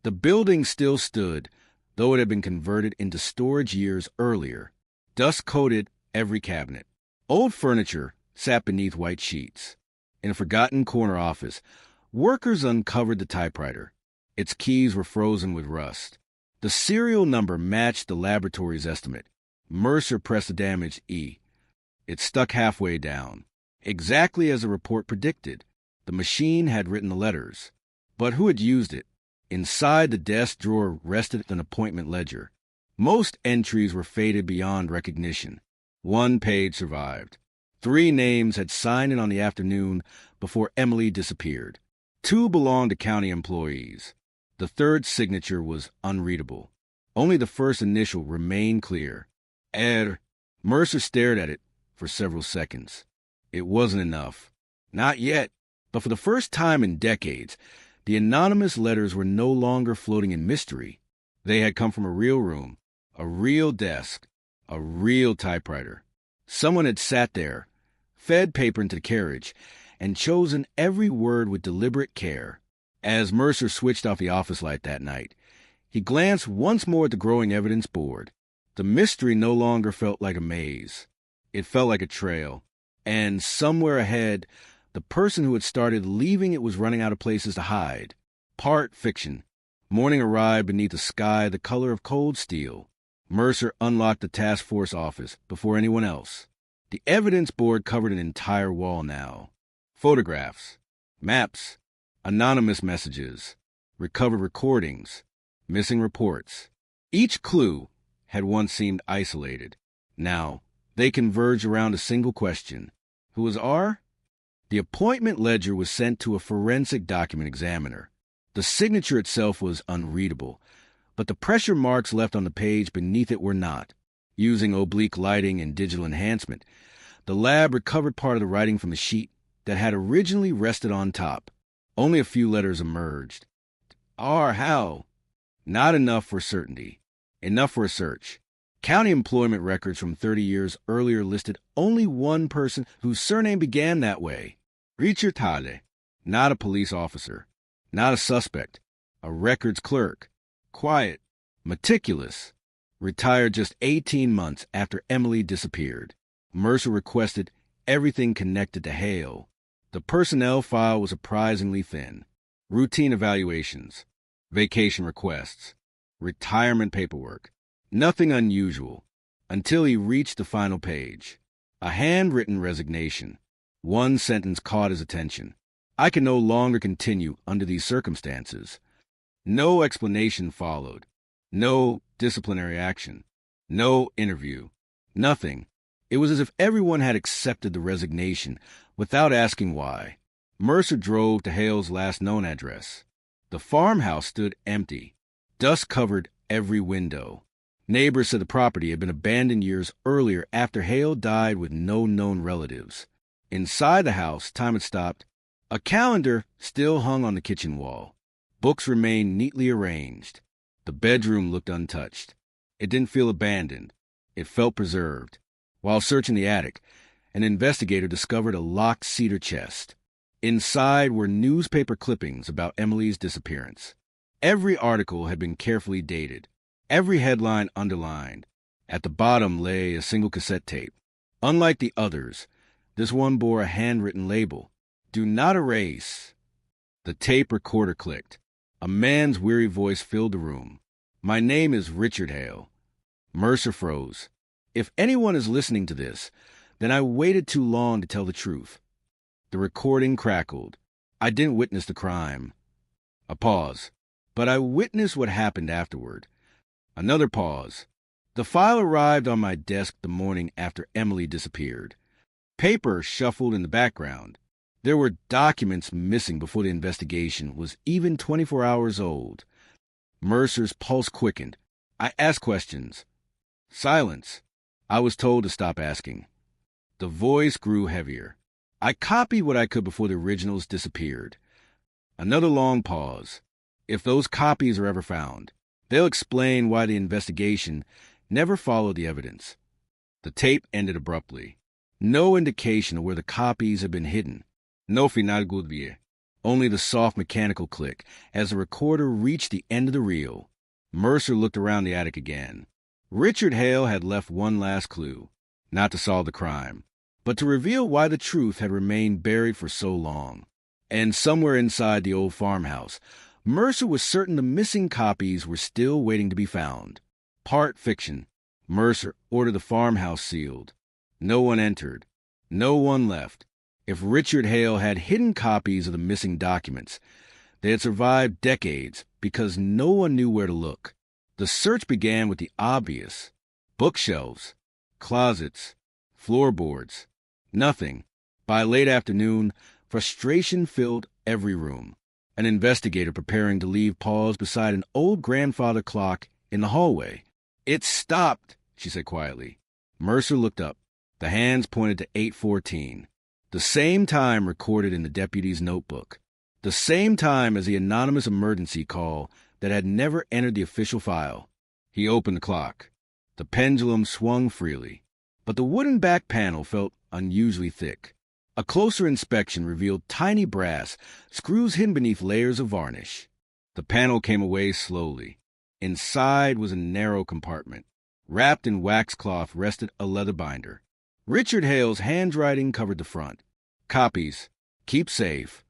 The building still stood, though it had been converted into storage years earlier. Dust coated every cabinet. Old furniture sat beneath white sheets. In a forgotten corner office, workers uncovered the typewriter. Its keys were frozen with rust. The serial number matched the laboratory's estimate. Mercer pressed the damaged E. It stuck halfway down. Exactly as the report predicted, the machine had written the letters. But who had used it? Inside the desk drawer rested an appointment ledger. Most entries were faded beyond recognition. 1 page survived. 3 names had signed in on the afternoon before Emily disappeared. 2 belonged to county employees. The 3rd signature was unreadable. Only the first initial remained clear. Mercer stared at it for several seconds. It wasn't enough. Not yet. But for the first time in decades, the anonymous letters were no longer floating in mystery. They had come from a real room, a real desk, a real typewriter. Someone had sat there, fed paper into the carriage, and chosen every word with deliberate care. As Mercer switched off the office light that night, he glanced once more at the growing evidence board. The mystery no longer felt like a maze. It felt like a trail. And somewhere ahead, the person who had started leaving it was running out of places to hide. Part fiction. Morning arrived beneath a sky the color of cold steel. Mercer unlocked the task force office before anyone else. The evidence board covered an entire wall now. Photographs, maps, anonymous messages, recovered recordings, missing reports. Each clue had once seemed isolated. Now, they converged around a single question. Who was R? The appointment ledger was sent to a forensic document examiner. The signature itself was unreadable, but the pressure marks left on the page beneath it were not. Using oblique lighting and digital enhancement, the lab recovered part of the writing from the sheet that had originally rested on top. Only a few letters emerged. R. How? Not enough for certainty. Enough for a search. County employment records from 30 years earlier listed only one person whose surname began that way. Richard Hale. Not a police officer. Not a suspect. A records clerk. Quiet. Meticulous. Retired just 18 months after Emily disappeared. Mercer requested everything connected to Hale. The personnel file was surprisingly thin. Routine evaluations. Vacation requests. Retirement paperwork. Nothing unusual, until he reached the final page. A handwritten resignation. One sentence caught his attention. I can no longer continue under these circumstances. No explanation followed. No disciplinary action. No interview. Nothing. It was as if everyone had accepted the resignation without asking why. Mercer drove to Hale's last known address. The farmhouse stood empty. Dust covered every window. Neighbors said the property had been abandoned years earlier after Hale died with no known relatives. Inside the house, time had stopped. A calendar still hung on the kitchen wall. Books remained neatly arranged. The bedroom looked untouched. It didn't feel abandoned. It felt preserved. While searching the attic, an investigator discovered a locked cedar chest. Inside were newspaper clippings about Emily's disappearance. Every article had been carefully dated, every headline underlined. At the bottom lay a single cassette tape. Unlike the others, this one bore a handwritten label, "Do not erase." The tape recorder clicked. A man's weary voice filled the room. "My name is Richard Hale." Mercer froze. If anyone is listening to this, then I waited too long to tell the truth. The recording crackled. I didn't witness the crime. A pause. But I witnessed what happened afterward. Another pause. The file arrived on my desk the morning after Emily disappeared. Paper shuffled in the background. There were documents missing before the investigation was even 24 hours old. Mercer's pulse quickened. I asked questions. Silence. I was told to stop asking. The voice grew heavier. I copied what I could before the originals disappeared. Another long pause. If those copies are ever found, they'll explain why the investigation never followed the evidence. The tape ended abruptly. No indication of where the copies had been hidden. No final goodbye. Only the soft mechanical click as the recorder reached the end of the reel. Mercer looked around the attic again. Richard Hale had left one last clue, not to solve the crime, but to reveal why the truth had remained buried for so long. And somewhere inside the old farmhouse, Mercer was certain the missing copies were still waiting to be found. Part fiction. Mercer ordered the farmhouse sealed. No one entered. No one left. If Richard Hale had hidden copies of the missing documents, they had survived decades because no one knew where to look. The search began with the obvious. Bookshelves, closets, floorboards. Nothing. By late afternoon, frustration filled every room. An investigator preparing to leave paused beside an old grandfather clock in the hallway. "It stopped," she said quietly. Mercer looked up. The hands pointed to 8:14. The same time recorded in the deputy's notebook. The same time as the anonymous emergency call that had never entered the official file. He opened the clock. The pendulum swung freely, but the wooden back panel felt unusually thick. A closer inspection revealed tiny brass, screws hidden beneath layers of varnish. The panel came away slowly. Inside was a narrow compartment. Wrapped in waxcloth rested a leather binder. Richard Hale's handwriting covered the front. "Copies. Keep safe."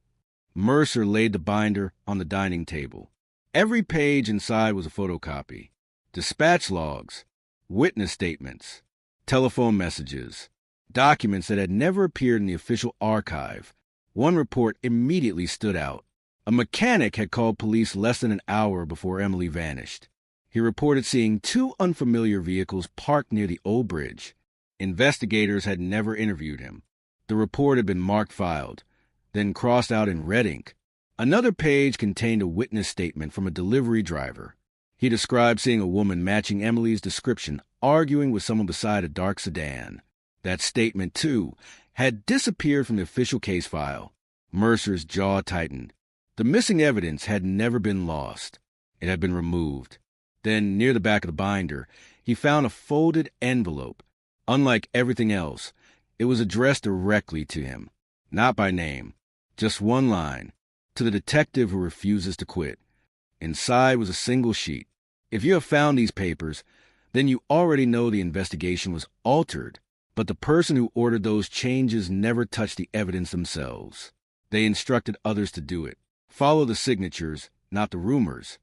Mercer laid the binder on the dining table. Every page inside was a photocopy. Dispatch logs, witness statements, telephone messages, documents that had never appeared in the official archive. One report immediately stood out. A mechanic had called police less than an hour before Emily vanished. He reported seeing two unfamiliar vehicles parked near the old bridge. Investigators had never interviewed him. The report had been marked filed, then crossed out in red ink. Another page contained a witness statement from a delivery driver. He described seeing a woman matching Emily's description arguing with someone beside a dark sedan. That statement, too, had disappeared from the official case file. Mercer's jaw tightened. The missing evidence had never been lost. It had been removed. Then, near the back of the binder, he found a folded envelope. Unlike everything else, it was addressed directly to him. Not by name. Just one line. To the detective who refuses to quit. Inside was a single sheet. If you have found these papers, then you already know the investigation was altered. But the person who ordered those changes never touched the evidence themselves. They instructed others to do it. Follow the signatures, not the rumors.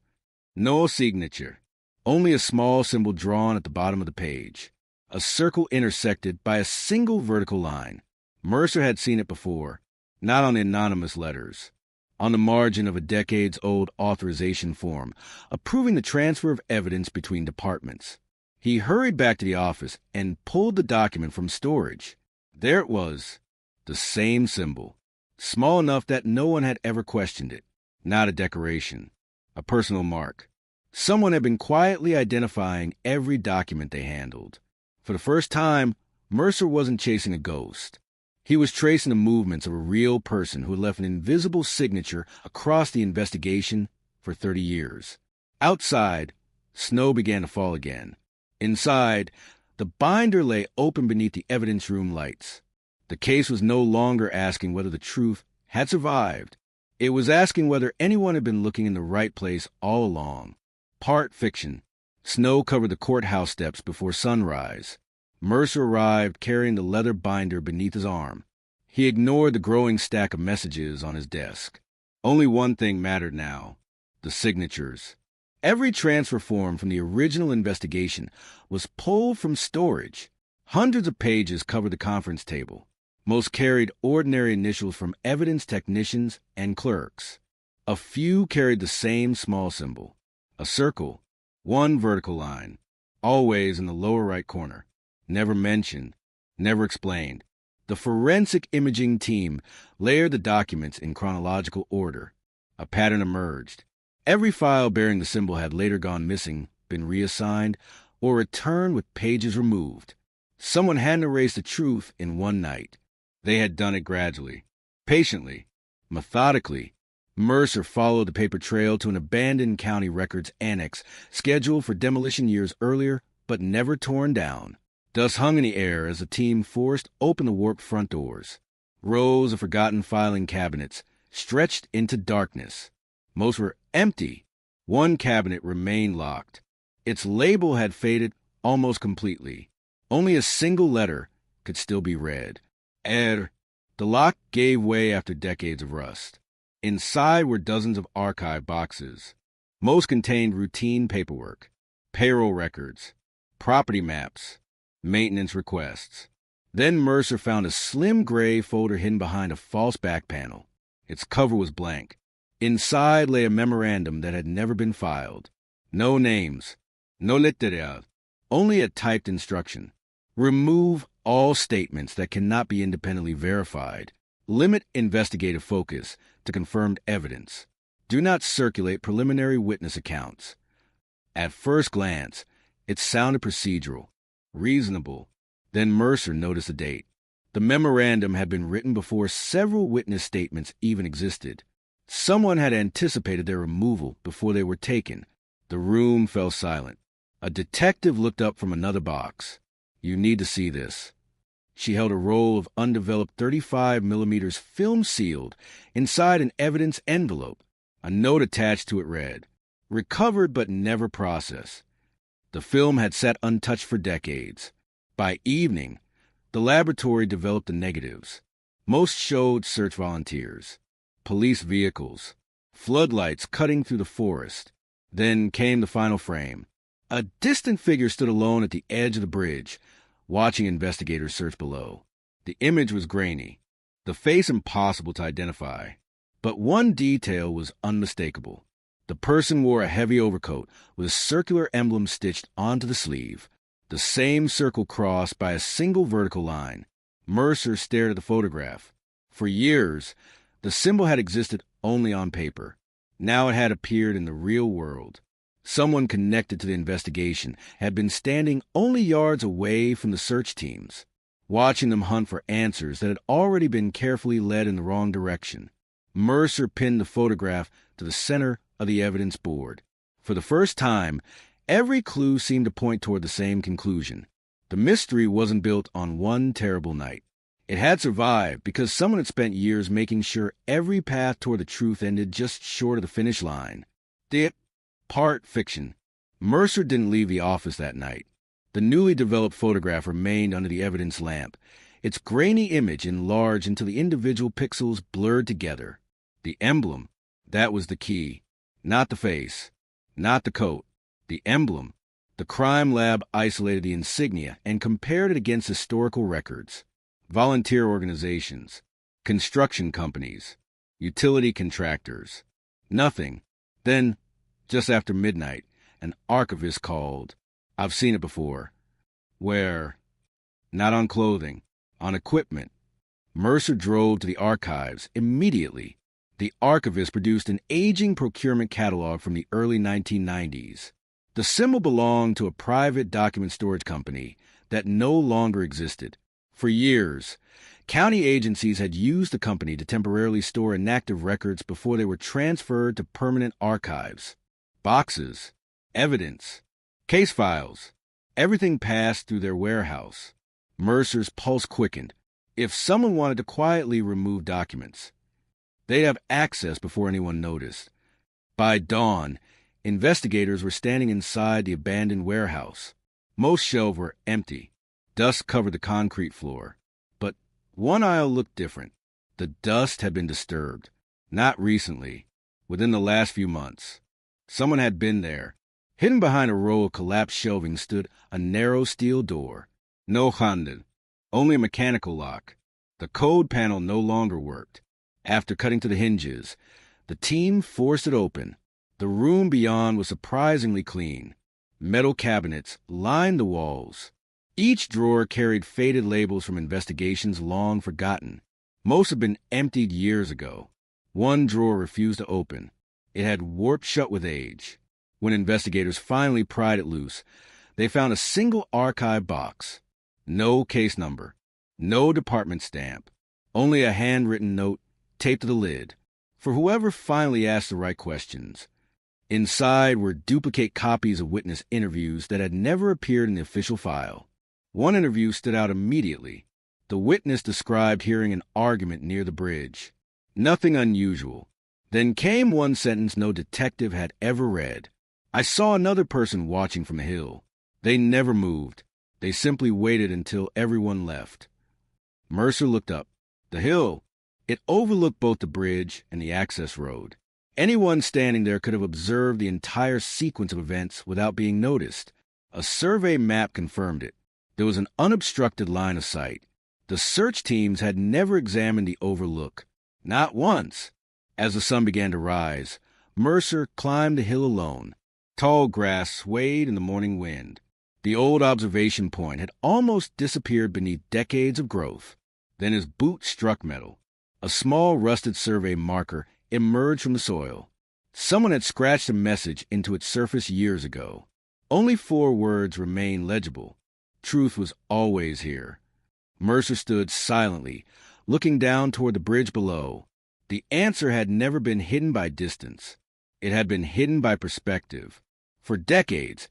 No signature. Only a small symbol drawn at the bottom of the page. A circle intersected by a single vertical line. Mercer had seen it before, not on the anonymous letters. On the margin of a decades-old authorization form, approving the transfer of evidence between departments. He hurried back to the office and pulled the document from storage. There it was, the same symbol, small enough that no one had ever questioned it. Not a decoration, a personal mark. Someone had been quietly identifying every document they handled. For the first time, Mercer wasn't chasing a ghost. He was tracing the movements of a real person who had left an invisible signature across the investigation for 30 years. Outside, snow began to fall again. Inside, the binder lay open beneath the evidence room lights. The case was no longer asking whether the truth had survived. It was asking whether anyone had been looking in the right place all along. Part fiction. Snow covered the courthouse steps before sunrise. Mercer arrived carrying the leather binder beneath his arm. He ignored the growing stack of messages on his desk. Only one thing mattered now: the signatures. Every transfer form from the original investigation was pulled from storage. Hundreds of pages covered the conference table. Most carried ordinary initials from evidence technicians and clerks. A few carried the same small symbol, a circle, one vertical line, always in the lower right corner. Never mentioned, never explained. The forensic imaging team layered the documents in chronological order. A pattern emerged. Every file bearing the symbol had later gone missing, been reassigned, or returned with pages removed. Someone hadn't erased the truth in one night. They had done it gradually, patiently, methodically. Mercer followed the paper trail to an abandoned county records annex scheduled for demolition years earlier, but never torn down. Dust hung in the air as the team forced open the warped front doors. Rows of forgotten filing cabinets stretched into darkness. Most were empty. One cabinet remained locked. Its label had faded almost completely. Only a single letter could still be read. The lock gave way after decades of rust. Inside were dozens of archive boxes. Most contained routine paperwork, payroll records, property maps, maintenance requests. Then Mercer found a slim gray folder hidden behind a false back panel. Its cover was blank. Inside lay a memorandum that had never been filed. No names, no lettered, only a typed instruction. Remove all statements that cannot be independently verified. Limit investigative focus to confirmed evidence. Do not circulate preliminary witness accounts. At first glance, it sounded procedural, reasonable. Then Mercer noticed the date. The memorandum had been written before several witness statements even existed. Someone had anticipated their removal before they were taken. The room fell silent. A detective looked up from another box. "You need to see this." She held a roll of undeveloped 35mm film sealed inside an evidence envelope. A note attached to it read, "Recovered but never processed." The film had sat untouched for decades. By evening, the laboratory developed the negatives. Most showed search volunteers, police vehicles, floodlights cutting through the forest. Then came the final frame. A distant figure stood alone at the edge of the bridge, watching investigators search below. The image was grainy, the face impossible to identify. But one detail was unmistakable. The person wore a heavy overcoat with a circular emblem stitched onto the sleeve, the same circle crossed by a single vertical line. Mercer stared at the photograph. For years, the symbol had existed only on paper. Now it had appeared in the real world. Someone connected to the investigation had been standing only yards away from the search teams, watching them hunt for answers that had already been carefully led in the wrong direction. Mercer pinned the photograph to the center of the evidence board. For the first time, every clue seemed to point toward the same conclusion. The mystery wasn't built on one terrible night. It had survived because someone had spent years making sure every path toward the truth ended just short of the finish line. Part fiction. Mercer didn't leave the office that night. The newly developed photograph remained under the evidence lamp, its grainy image enlarged until the individual pixels blurred together. The emblem, that was the key. Not the face, not the coat, the emblem. The crime lab isolated the insignia and compared it against historical records. Volunteer organizations, construction companies, utility contractors. Nothing. Then, just after midnight, an archivist called. I've seen it before. Where? Not on clothing, on equipment. Mercer drove to the archives immediately. The archivist produced an aging procurement catalog from the early 1990s. The symbol belonged to a private document storage company that no longer existed. For years, county agencies had used the company to temporarily store inactive records before they were transferred to permanent archives. Boxes, evidence, case files, everything passed through their warehouse. Mercer's pulse quickened. If someone wanted to quietly remove documents, they'd have access before anyone noticed. By dawn, investigators were standing inside the abandoned warehouse. Most shelves were empty. Dust covered the concrete floor. But one aisle looked different. The dust had been disturbed. Not recently, within the last few months. Someone had been there. Hidden behind a row of collapsed shelving stood a narrow steel door. No handle, only a mechanical lock. The code panel no longer worked. After cutting to the hinges, the team forced it open. The room beyond was surprisingly clean. Metal cabinets lined the walls. Each drawer carried faded labels from investigations long forgotten. Most had been emptied years ago. One drawer refused to open. It had warped shut with age. When investigators finally pried it loose, they found a single archive box. No case number, no department stamp, only a handwritten note taped to the lid for whoever finally asked the right questions. Inside were duplicate copies of witness interviews that had never appeared in the official file. One interview stood out immediately. The witness described hearing an argument near the bridge. Nothing unusual. Then came one sentence no detective had ever read. I saw another person watching from the hill. They never moved. They simply waited until everyone left. Mercer looked up. The hill. It overlooked both the bridge and the access road. Anyone standing there could have observed the entire sequence of events without being noticed. A survey map confirmed it. There was an unobstructed line of sight. The search teams had never examined the overlook. Not once. As the sun began to rise, Mercer climbed the hill alone. Tall grass swayed in the morning wind. The old observation point had almost disappeared beneath decades of growth. Then his boot struck metal. A small rusted survey marker emerged from the soil. Someone had scratched a message into its surface years ago. Only 4 words remained legible. Truth was always here. Mercer stood silently, looking down toward the bridge below. The answer had never been hidden by distance. It had been hidden by perspective. For decades,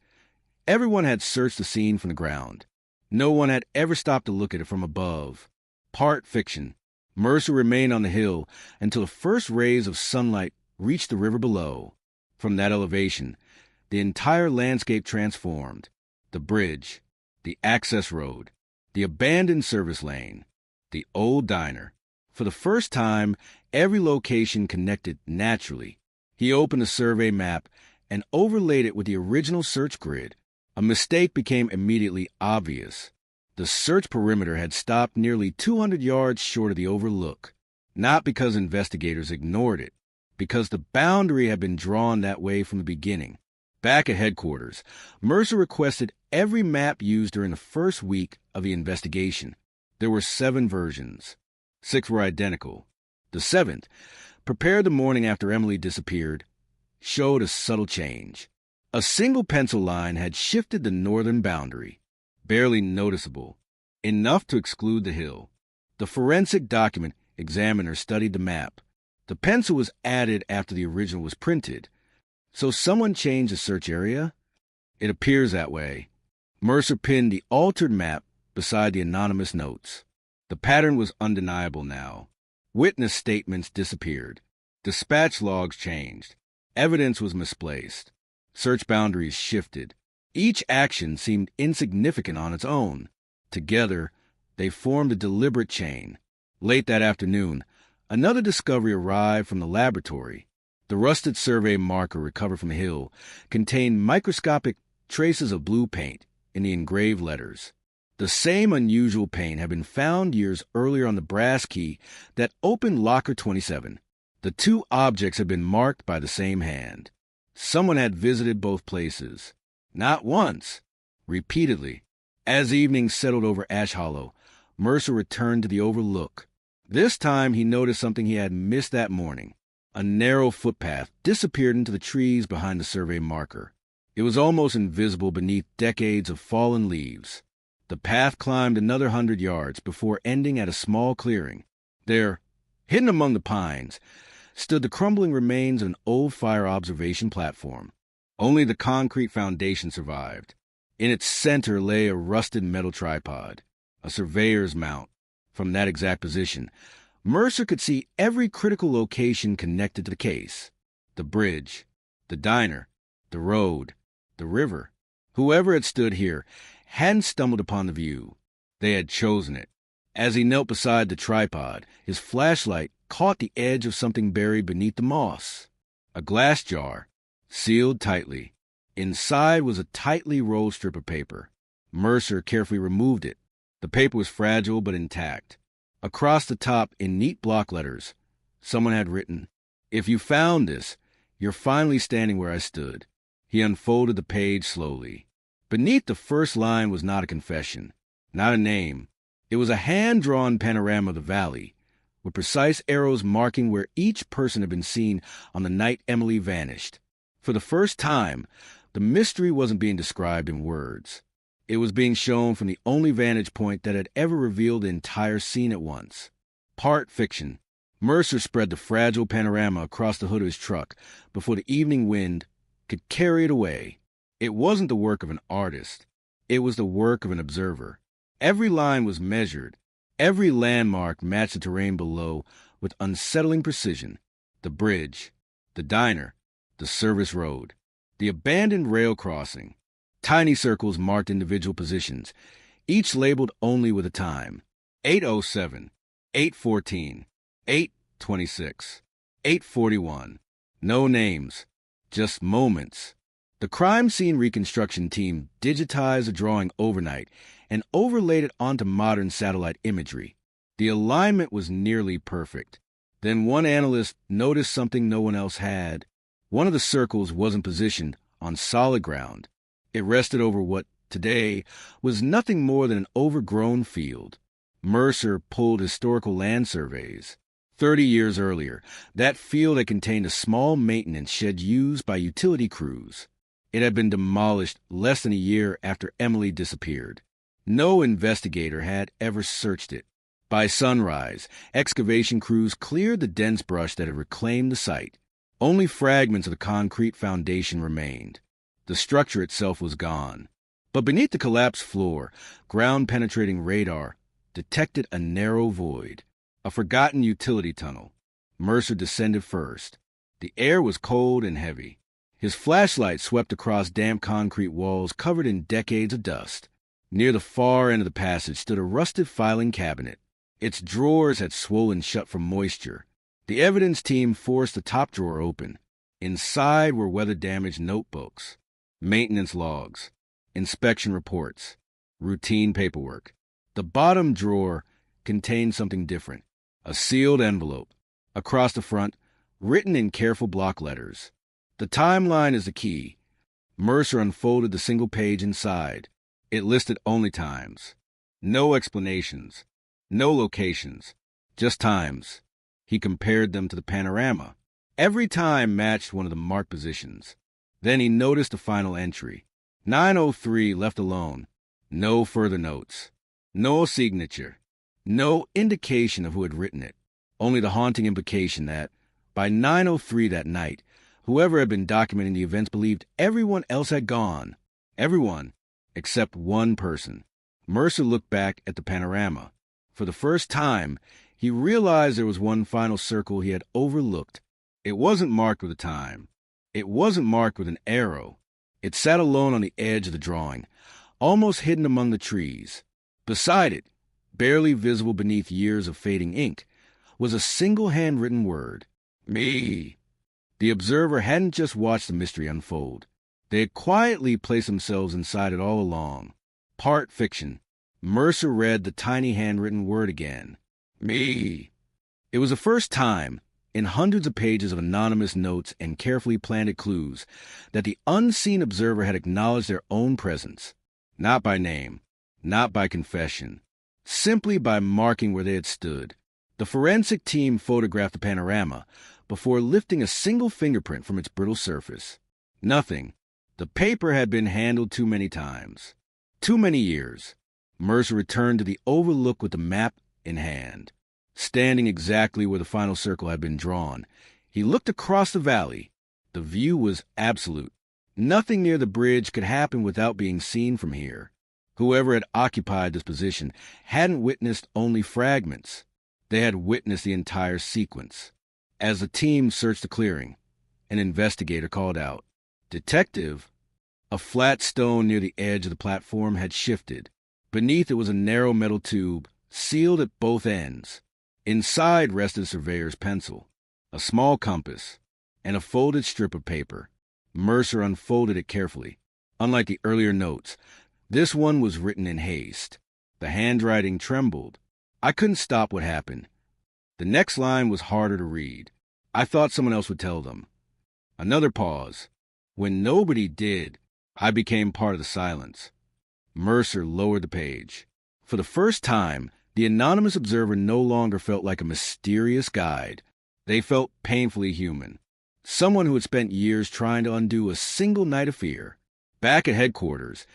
everyone had searched the scene from the ground. No one had ever stopped to look at it from above. Part fiction. Mercer remained on the hill until the first rays of sunlight reached the river below. From that elevation, the entire landscape transformed. The bridge, the access road, the abandoned service lane, the old diner. For the first time, every location connected naturally. He opened the survey map and overlaid it with the original search grid. A mistake became immediately obvious. The search perimeter had stopped nearly 200 yards short of the overlook, not because investigators ignored it, because the boundary had been drawn that way from the beginning. Back at headquarters, Mercer requested every map used during the first week of the investigation. There were 7 versions. 6 were identical. The 7th, prepared the morning after Emily disappeared, showed a subtle change. A single pencil line had shifted the northern boundary, barely noticeable, enough to exclude the hill. The forensic document examiner studied the map. The pencil was added after the original was printed. So someone changed the search area? It appears that way. Mercer pinned the altered map beside the anonymous notes. The pattern was undeniable now. Witness statements disappeared. Dispatch logs changed. Evidence was misplaced. Search boundaries shifted. Each action seemed insignificant on its own. Together, they formed a deliberate chain. Late that afternoon, another discovery arrived from the laboratory. The rusted survey marker recovered from the hill contained microscopic traces of blue paint in the engraved letters. The same unusual paint had been found years earlier on the brass key that opened Locker 27. The 2 objects had been marked by the same hand. Someone had visited both places. Not once, repeatedly. As evening settled over Ash Hollow, Mercer returned to the overlook. This time he noticed something he had missed that morning. A narrow footpath disappeared into the trees behind the survey marker. It was almost invisible beneath decades of fallen leaves. The path climbed another 100 yards before ending at a small clearing. There, hidden among the pines, stood the crumbling remains of an old fire observation platform. Only the concrete foundation survived. In its center lay a rusted metal tripod, a surveyor's mount. From that exact position, Mercer could see every critical location connected to the case. The bridge, the diner, the road, the river. Whoever had stood here hadn't stumbled upon the view. They had chosen it. As he knelt beside the tripod, his flashlight caught the edge of something buried beneath the moss. A glass jar, sealed tightly. Inside was a tightly rolled strip of paper. Mercer carefully removed it. The paper was fragile but intact. Across the top, in neat block letters, someone had written, "If you found this, you're finally standing where I stood." He unfolded the page slowly. Beneath the first line was not a confession, not a name. It was a hand-drawn panorama of the valley, with precise arrows marking where each person had been seen on the night Emily vanished. For the first time, the mystery wasn't being described in words. It was being shown from the only vantage point that had ever revealed the entire scene at once. Part fiction. Mercer spread the fragile panorama across the hood of his truck before the evening wind could carry it away. It wasn't the work of an artist. It was the work of an observer. Every line was measured. Every landmark matched the terrain below with unsettling precision. The bridge, the diner, the service road, the abandoned rail crossing. Tiny circles marked individual positions, each labeled only with a time. 8:07, 8:14, 8:26, 8:41. No names, just moments. The crime scene reconstruction team digitized the drawing overnight and overlaid it onto modern satellite imagery. The alignment was nearly perfect. Then one analyst noticed something no one else had. One of the circles wasn't positioned on solid ground. It rested over what, today, was nothing more than an overgrown field. Mercer pulled historical land surveys. 30 years earlier, that field had contained a small maintenance shed used by utility crews. It had been demolished less than a year after Emily disappeared. No investigator had ever searched it. By sunrise, excavation crews cleared the dense brush that had reclaimed the site. Only fragments of the concrete foundation remained. The structure itself was gone. But beneath the collapsed floor, ground-penetrating radar detected a narrow void, a forgotten utility tunnel. Mercer descended first. The air was cold and heavy. His flashlight swept across damp concrete walls covered in decades of dust. Near the far end of the passage stood a rusted filing cabinet. Its drawers had swollen shut from moisture. The evidence team forced the top drawer open. Inside were weather-damaged notebooks, maintenance logs, inspection reports, routine paperwork. The bottom drawer contained something different, a sealed envelope. Across the front, written in careful block letters. The timeline is the key. Mercer unfolded the single page inside. It listed only times. No explanations. No locations. Just times. He compared them to the panorama. Every time matched one of the marked positions. Then he noticed the final entry. 9:03 left alone. No further notes. No signature. No indication of who had written it. Only the haunting implication that, by 9:03 that night, whoever had been documenting the events believed everyone else had gone. Everyone, except one person. Mercer looked back at the panorama. For the first time, he realized there was one final circle he had overlooked. It wasn't marked with a time. It wasn't marked with an arrow. It sat alone on the edge of the drawing, almost hidden among the trees. Beside it, barely visible beneath years of fading ink, was a single handwritten word. Me. The observer hadn't just watched the mystery unfold. They had quietly placed themselves inside it all along. Part fiction. Mercer read the tiny handwritten word again. Me. It was the first time, in hundreds of pages of anonymous notes and carefully planted clues, that the unseen observer had acknowledged their own presence. Not by name, not by confession, simply by marking where they had stood. The forensic team photographed the panorama, before lifting a single fingerprint from its brittle surface. Nothing. The paper had been handled too many times. Too many years. Mercer returned to the overlook with the map in hand. Standing exactly where the final circle had been drawn, he looked across the valley. The view was absolute. Nothing near the bridge could happen without being seen from here. Whoever had occupied this position hadn't witnessed only fragments. They had witnessed the entire sequence. As the team searched the clearing, an investigator called out, "Detective!" A flat stone near the edge of the platform had shifted. Beneath it was a narrow metal tube, sealed at both ends. Inside rested a surveyor's pencil, a small compass, and a folded strip of paper. Mercer unfolded it carefully. Unlike the earlier notes, this one was written in haste. The handwriting trembled. I couldn't stop what happened. The next line was harder to read. I thought someone else would tell them. Another pause. When nobody did, I became part of the silence. Mercer lowered the page. For the first time, the anonymous observer no longer felt like a mysterious guide. They felt painfully human. Someone who had spent years trying to undo a single night of fear. Back at headquarters,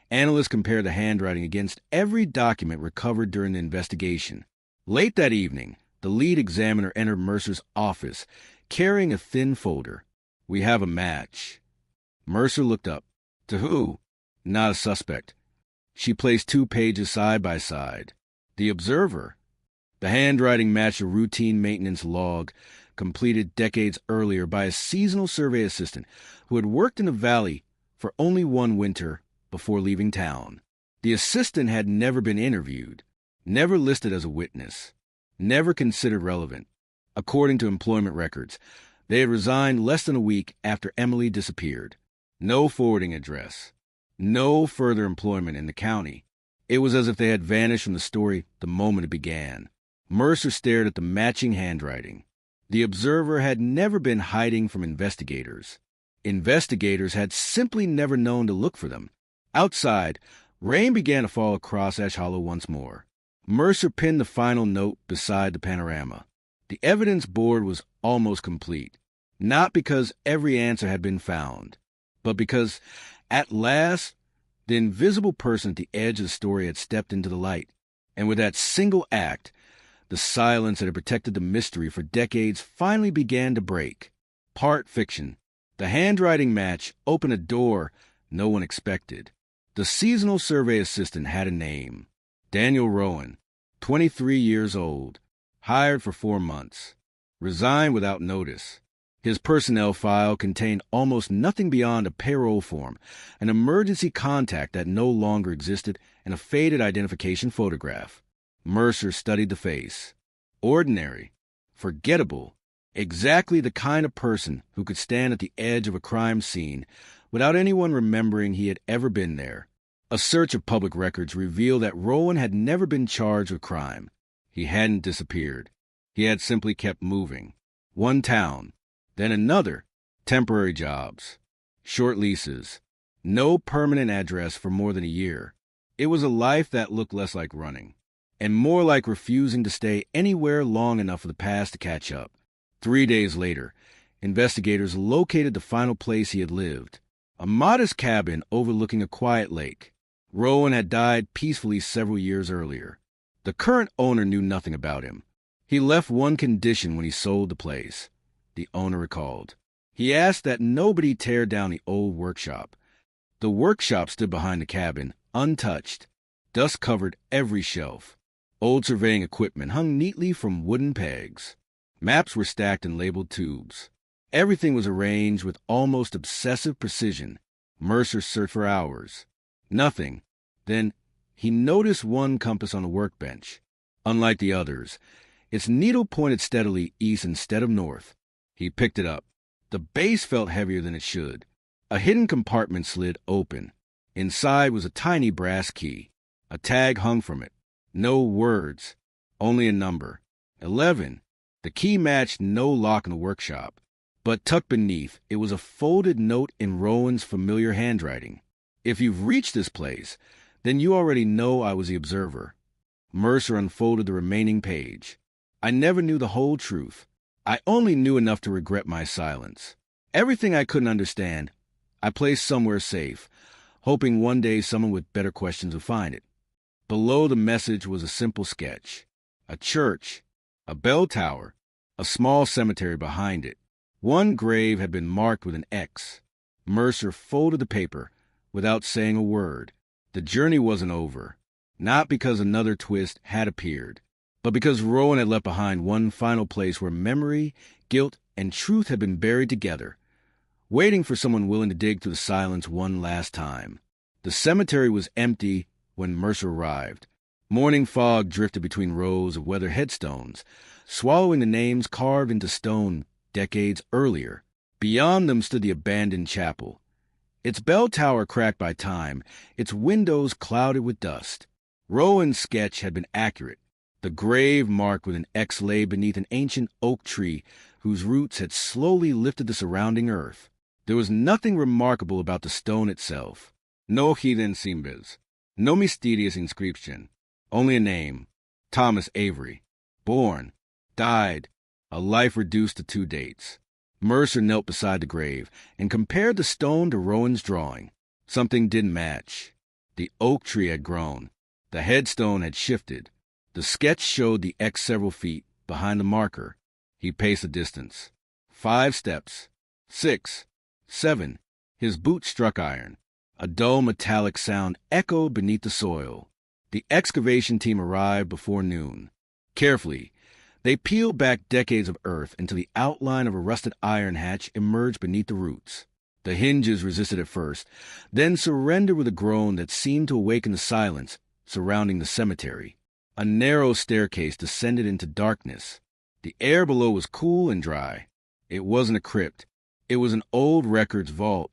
analysts compared the handwriting against every document recovered during the investigation. Late that evening, the lead examiner entered Mercer's office, carrying a thin folder. "We have a match." Mercer looked up. To who? Not a suspect. She placed 2 pages side by side. The observer. The handwriting matched a routine maintenance log completed decades earlier by a seasonal survey assistant who had worked in the valley for only one winter before leaving town. The assistant had never been interviewed, never listed as a witness, never considered relevant. According to employment records, they had resigned less than a week after Emily disappeared. No forwarding address, no further employment in the county. It was as if they had vanished from the story the moment it began. Mercer stared at the matching handwriting. The observer had never been hiding from investigators. Investigators had simply never known to look for them. Outside, rain began to fall across Ash Hollow once more. Mercer pinned the final note beside the panorama. The evidence board was almost complete, not because every answer had been found, but because, at last, the invisible person at the edge of the story had stepped into the light, and with that single act, the silence that had protected the mystery for decades finally began to break. Part fiction. The handwriting match opened a door no one expected. The seasonal survey assistant had a name. Daniel Rowan, 23 years old, hired for 4 months, resigned without notice. His personnel file contained almost nothing beyond a payroll form, an emergency contact that no longer existed, and a faded identification photograph. Mercer studied the face. Ordinary, forgettable, exactly the kind of person who could stand at the edge of a crime scene without anyone remembering he had ever been there. A search of public records revealed that Rowan had never been charged with crime. He hadn't disappeared. He had simply kept moving. One town, then another, temporary jobs, short leases, no permanent address for more than a year. It was a life that looked less like running, and more like refusing to stay anywhere long enough for the past to catch up. 3 days later, investigators located the final place he had lived, a modest cabin overlooking a quiet lake. Rowan had died peacefully several years earlier. The current owner knew nothing about him. He left one condition when he sold the place, the owner recalled. He asked that nobody tear down the old workshop. The workshop stood behind the cabin, untouched. Dust covered every shelf. Old surveying equipment hung neatly from wooden pegs. Maps were stacked in labeled tubes. Everything was arranged with almost obsessive precision. Mercer searched for hours. Nothing. Then he noticed one compass on the workbench. Unlike the others, its needle pointed steadily east instead of north. He picked it up. The base felt heavier than it should. A hidden compartment slid open. Inside was a tiny brass key. A tag hung from it. No words, only a number. 11. The key matched no lock in the workshop. But tucked beneath, it was a folded note in Rowan's familiar handwriting. If you've reached this place, then you already know I was the observer. Mercer unfolded the remaining page. I never knew the whole truth. I only knew enough to regret my silence. Everything I couldn't understand, I placed somewhere safe, hoping one day someone with better questions would find it. Below the message was a simple sketch. A church, a bell tower, a small cemetery behind it. One grave had been marked with an X. Mercer folded the paper without saying a word. The journey wasn't over, not because another twist had appeared, but because Rowan had left behind one final place where memory, guilt, and truth had been buried together, waiting for someone willing to dig through the silence one last time. The cemetery was empty when Mercer arrived. Morning fog drifted between rows of weathered headstones, swallowing the names carved into stone decades earlier. Beyond them stood the abandoned chapel, its bell tower cracked by time, its windows clouded with dust. Rowan's sketch had been accurate. The grave marked with an X lay beneath an ancient oak tree whose roots had slowly lifted the surrounding earth. There was nothing remarkable about the stone itself. No hidden symbols, no mysterious inscription, only a name, Thomas Avery. Born, died, a life reduced to 2 dates. Mercer knelt beside the grave and compared the stone to Rowan's drawing. Something didn't match. The oak tree had grown. The headstone had shifted. The sketch showed the X several feet behind the marker. He paced the distance. 5 steps. 6. 7. His boot struck iron. A dull metallic sound echoed beneath the soil. The excavation team arrived before noon. Carefully, they peeled back decades of earth until the outline of a rusted iron hatch emerged beneath the roots. The hinges resisted at first, then surrendered with a groan that seemed to awaken the silence surrounding the cemetery. A narrow staircase descended into darkness. The air below was cool and dry. It wasn't a crypt. It was an old records vault,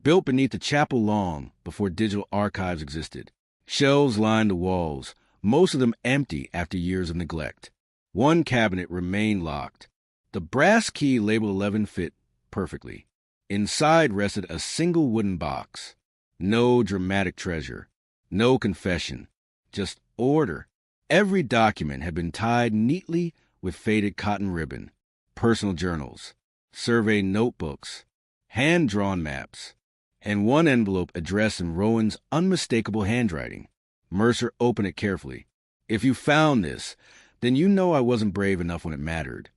built beneath the chapel long before digital archives existed. Shelves lined the walls, most of them empty after years of neglect. One cabinet remained locked. The brass key labeled 11 fit perfectly. Inside rested a single wooden box. No dramatic treasure. No confession. Just order. Every document had been tied neatly with faded cotton ribbon. Personal journals, survey notebooks, hand-drawn maps, and one envelope addressed in Rowan's unmistakable handwriting. Mercer opened it carefully. "If you found this, then you know I wasn't brave enough when it mattered."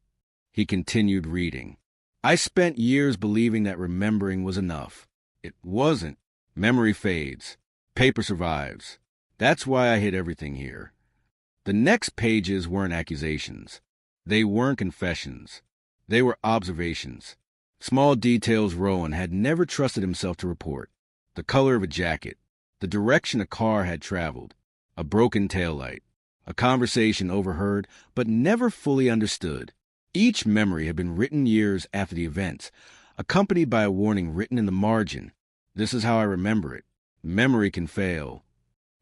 He continued reading. "I spent years believing that remembering was enough. It wasn't. Memory fades. Paper survives. That's why I hid everything here." The next pages weren't accusations. They weren't confessions. They were observations. Small details Rowan had never trusted himself to report. The color of a jacket. The direction a car had traveled. A broken taillight. A conversation overheard but never fully understood. Each memory had been written years after the events, accompanied by a warning written in the margin. "This is how I remember it. Memory can fail."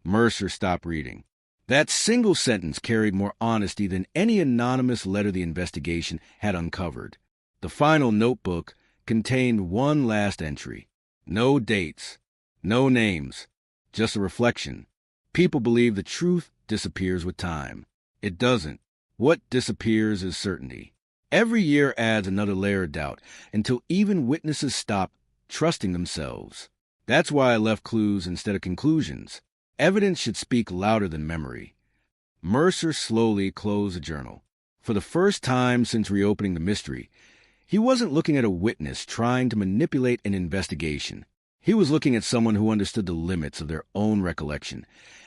Mercer stopped reading. That single sentence carried more honesty than any anonymous letter the investigation had uncovered. The final notebook contained one last entry. No dates, no names, just a reflection. People believe the truth disappears with time. It doesn't. What disappears is certainty. Every year adds another layer of doubt until even witnesses stop trusting themselves. That's why I left clues instead of conclusions. Evidence should speak louder than memory. Mercer slowly closed the journal. For the first time since reopening the mystery, he wasn't looking at a witness trying to manipulate an investigation. He was looking at someone who understood the limits of their own recollection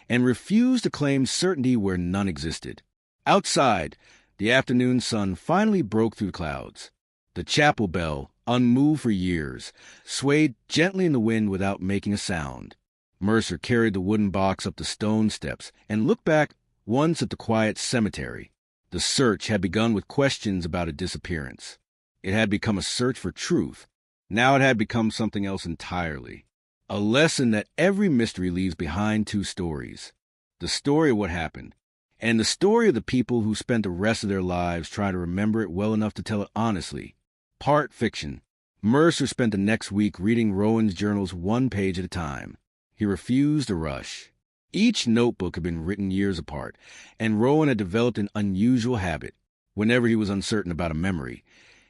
and refused to claim certainty where none existed. Outside, the afternoon sun finally broke through the clouds. The chapel bell, unmoved for years, swayed gently in the wind without making a sound. Mercer carried the wooden box up the stone steps and looked back once at the quiet cemetery. The search had begun with questions about a disappearance. It had become a search for truth. Now it had become something else entirely. A lesson that every mystery leaves behind 2 stories. The story of what happened, and the story of the people who spent the rest of their lives trying to remember it well enough to tell it honestly. Part fiction. Mercer spent the next week reading Rowan's journals 1 page at a time. He refused to rush. Each notebook had been written years apart, and Rowan had developed an unusual habit. whenever he was uncertain about a memory.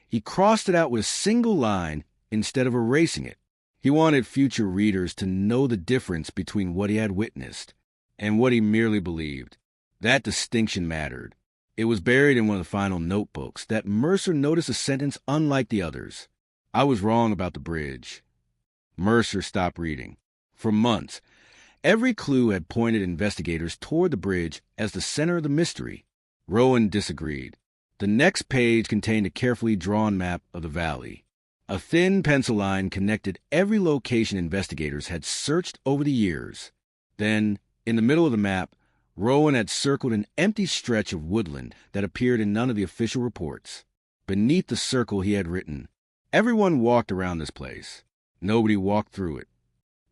He crossed it out with a single line instead of erasing it. He wanted future readers to know the difference between what he had witnessed and what he merely believed. That distinction mattered. It was buried in one of the final notebooks that Mercer noticed a sentence unlike the others. "I was wrong about the bridge." Mercer stopped reading. For months, every clue had pointed investigators toward the bridge as the center of the mystery. Rowan disagreed. The next page contained a carefully drawn map of the valley. A thin pencil line connected every location investigators had searched over the years. Then, in the middle of the map, Rowan had circled an empty stretch of woodland that appeared in none of the official reports. Beneath the circle he had written, "Everyone walked around this place. Nobody walked through it."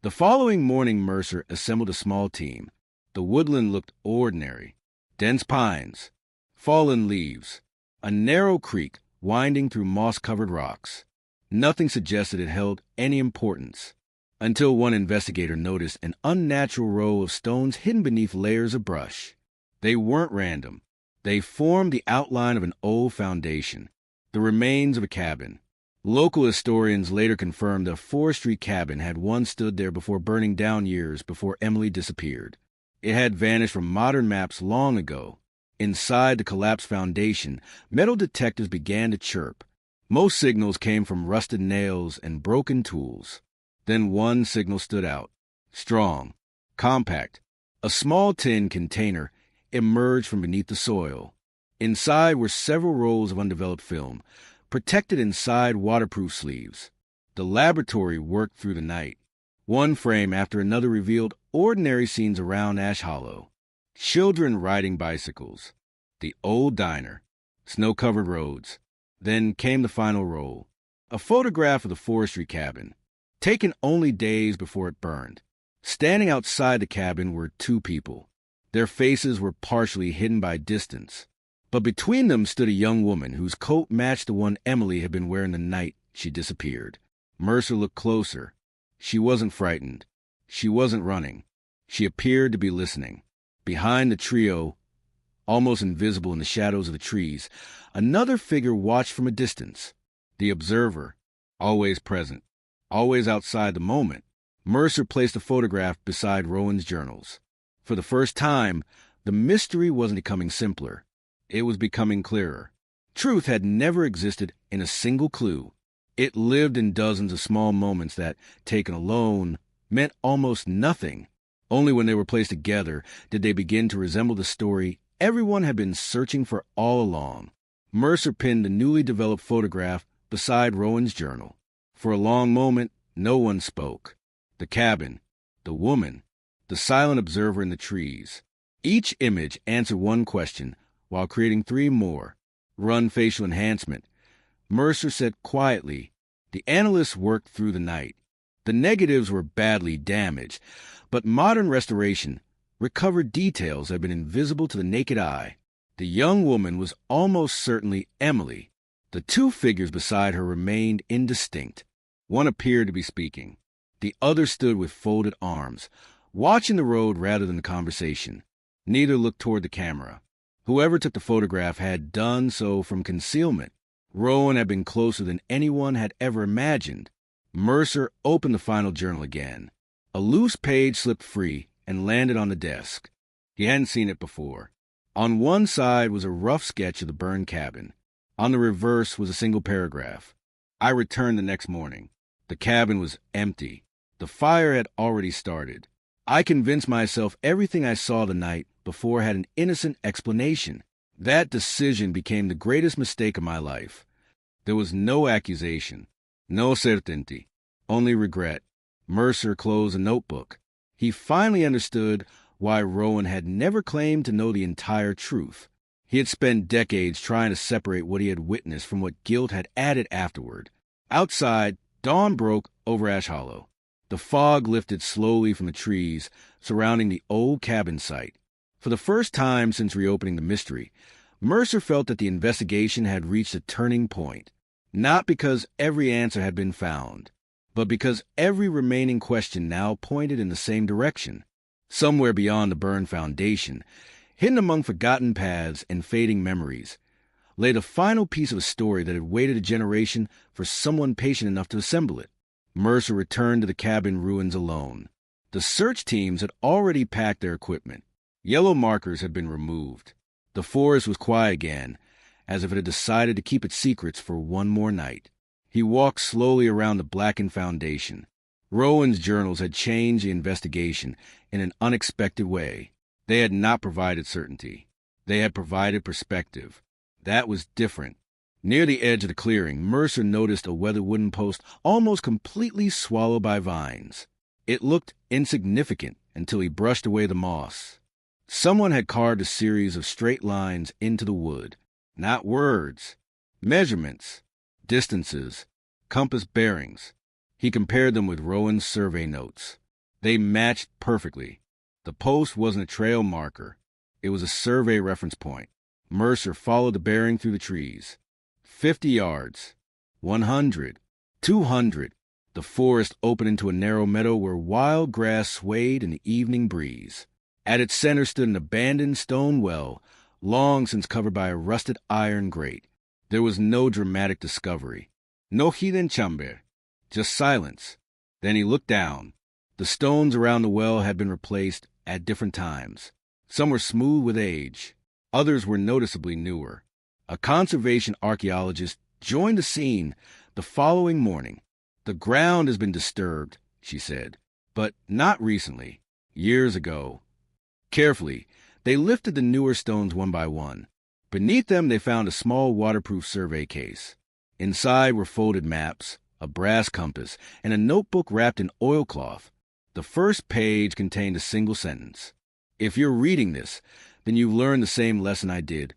The following morning, Mercer assembled a small team. The woodland looked ordinary. Dense pines, fallen leaves, a narrow creek winding through moss-covered rocks. Nothing suggested it held any importance, until one investigator noticed an unnatural row of stones hidden beneath layers of brush. They weren't random. They formed the outline of an old foundation, the remains of a cabin. Local historians later confirmed the forestry cabin had once stood there before burning down years before Emily disappeared. It had vanished from modern maps long ago. Inside the collapsed foundation, metal detectors began to chirp. Most signals came from rusted nails and broken tools. Then one signal stood out. Strong, compact. A small tin container emerged from beneath the soil. Inside were several rolls of undeveloped film, protected inside waterproof sleeves. The laboratory worked through the night. One frame after another revealed ordinary scenes around Ash Hollow. Children riding bicycles, the old diner, snow-covered roads. Then came the final roll, a photograph of the forestry cabin, taken only days before it burned. Standing outside the cabin were two people. Their faces were partially hidden by distance, but between them stood a young woman whose coat matched the one Emily had been wearing the night she disappeared. Mercer looked closer. She wasn't frightened. She wasn't running. She appeared to be listening. Behind the trio, almost invisible in the shadows of the trees, another figure watched from a distance. The observer, always present, always outside the moment. Mercer placed a photograph beside Rowan's journals. For the first time, the mystery wasn't becoming simpler. It was becoming clearer. Truth had never existed in a single clue. It lived in dozens of small moments that, taken alone, meant almost nothing. Only when they were placed together did they begin to resemble the story everyone had been searching for all along. Mercer pinned the newly developed photograph beside Rowan's journal. For a long moment, no one spoke. The cabin, the woman, the silent observer in the trees. Each image answered one question while creating three more. Run facial enhancement. Mercer said quietly, "The analysts worked through the night. The negatives were badly damaged, but modern restoration recovered details that had been invisible to the naked eye. The young woman was almost certainly Emily. The two figures beside her remained indistinct. One appeared to be speaking. The other stood with folded arms, watching the road rather than the conversation. Neither looked toward the camera. Whoever took the photograph had done so from concealment. Rowan had been closer than anyone had ever imagined. Mercer opened the final journal again. A loose page slipped free and landed on the desk. He hadn't seen it before. On one side was a rough sketch of the burned cabin. On the reverse was a single paragraph. I returned the next morning. The cabin was empty. The fire had already started. I convinced myself everything I saw the night before had an innocent explanation. That decision became the greatest mistake of my life. There was no accusation, no certainty, only regret. Mercer closed a notebook. He finally understood why Rowan had never claimed to know the entire truth. He had spent decades trying to separate what he had witnessed from what guilt had added afterward. Outside, dawn broke over Ash Hollow. The fog lifted slowly from the trees surrounding the old cabin site. For the first time since reopening the mystery, Mercer felt that the investigation had reached a turning point. Not because every answer had been found, but because every remaining question now pointed in the same direction. Somewhere beyond the burned foundation, hidden among forgotten paths and fading memories, lay the final piece of a story that had waited a generation for someone patient enough to assemble it. Mercer returned to the cabin ruins alone. The search teams had already packed their equipment. Yellow markers had been removed. The forest was quiet again, as if it had decided to keep its secrets for one more night. He walked slowly around the blackened foundation. Rowan's journals had changed the investigation in an unexpected way. They had not provided certainty. They had provided perspective. That was different. Near the edge of the clearing, Mercer noticed a weathered wooden post almost completely swallowed by vines. It looked insignificant until he brushed away the moss. Someone had carved a series of straight lines into the wood. Not words. Measurements. Distances. Compass bearings. He compared them with Rowan's survey notes. They matched perfectly. The post wasn't a trail marker. It was a survey reference point. Mercer followed the bearing through the trees. 50 yards. 100. 200. The forest opened into a narrow meadow where wild grass swayed in the evening breeze. At its center stood an abandoned stone well, long since covered by a rusted iron grate. There was no dramatic discovery. No hidden chamber. Just silence. Then he looked down. The stones around the well had been replaced at different times. Some were smooth with age. Others were noticeably newer. A conservation archaeologist joined the scene the following morning. "The ground has been disturbed," she said, "but not recently. Years ago." Carefully, they lifted the newer stones one by one. Beneath them, they found a small waterproof survey case. Inside were folded maps, a brass compass, and a notebook wrapped in oilcloth. The first page contained a single sentence. "If you're reading this, then you've learned the same lesson I did.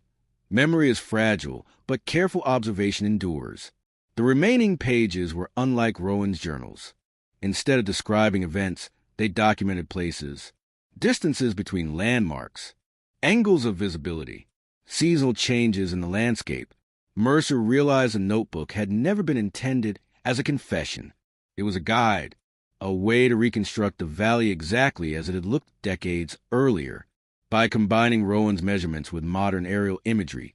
Memory is fragile, but careful observation endures." The remaining pages were unlike Rowan's journals. Instead of describing events, they documented places, distances between landmarks, angles of visibility, seasonal changes in the landscape. Mercer realized the notebook had never been intended as a confession. It was a guide, a way to reconstruct the valley exactly as it had looked decades earlier. By combining Rowan's measurements with modern aerial imagery,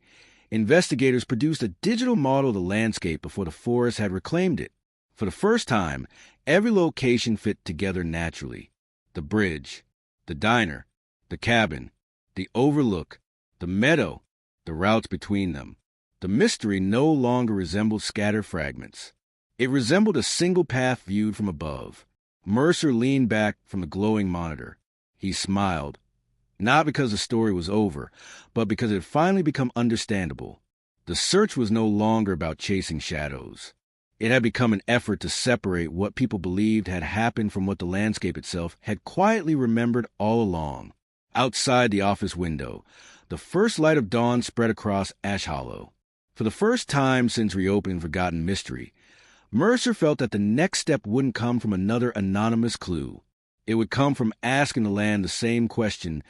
investigators produced a digital model of the landscape before the forest had reclaimed it. For the first time, every location fit together naturally. The bridge, the diner, the cabin, the overlook, the meadow, the routes between them. The mystery no longer resembled scattered fragments. It resembled a single path viewed from above. Mercer leaned back from the glowing monitor. He smiled, not because the story was over, but because it had finally become understandable. The search was no longer about chasing shadows. It had become an effort to separate what people believed had happened from what the landscape itself had quietly remembered all along. Outside the office window, the first light of dawn spread across Ash Hollow. For the first time since reopening Forgotten Mystery, Mercer felt that the next step wouldn't come from another anonymous clue. It would come from asking the land the same question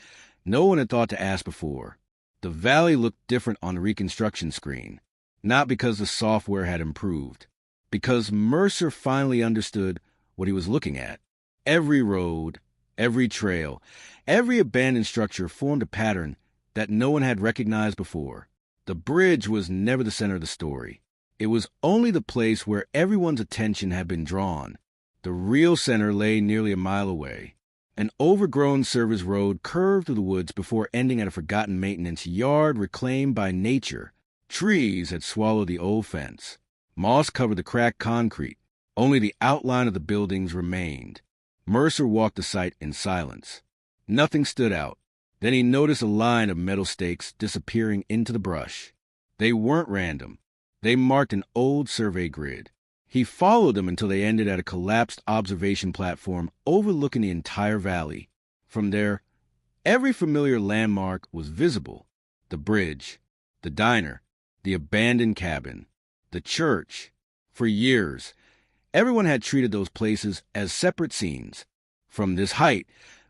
no one had thought to ask before. The valley looked different on the reconstruction screen, not because the software had improved, because Mercer finally understood what he was looking at. Every road, every trail, every abandoned structure formed a pattern that no one had recognized before. The bridge was never the center of the story. It was only the place where everyone's attention had been drawn. The real center lay nearly a mile away. An overgrown service road curved through the woods before ending at a forgotten maintenance yard reclaimed by nature. Trees had swallowed the old fence. Moss covered the cracked concrete. Only the outline of the buildings remained. Mercer walked the site in silence. Nothing stood out. Then he noticed a line of metal stakes disappearing into the brush. They weren't random. They marked an old survey grid. He followed them until they ended at a collapsed observation platform overlooking the entire valley. From there, every familiar landmark was visible. The bridge, the diner, the abandoned cabin, the church. For years, everyone had treated those places as separate scenes. From this height,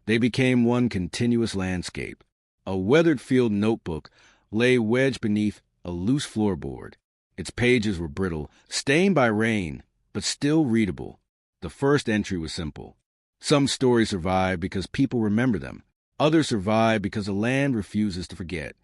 they became one continuous landscape. A weathered field notebook lay wedged beneath a loose floorboard. Its pages were brittle, stained by rain, but still readable. The first entry was simple. Some stories survive because people remember them. Others survive because the land refuses to forget.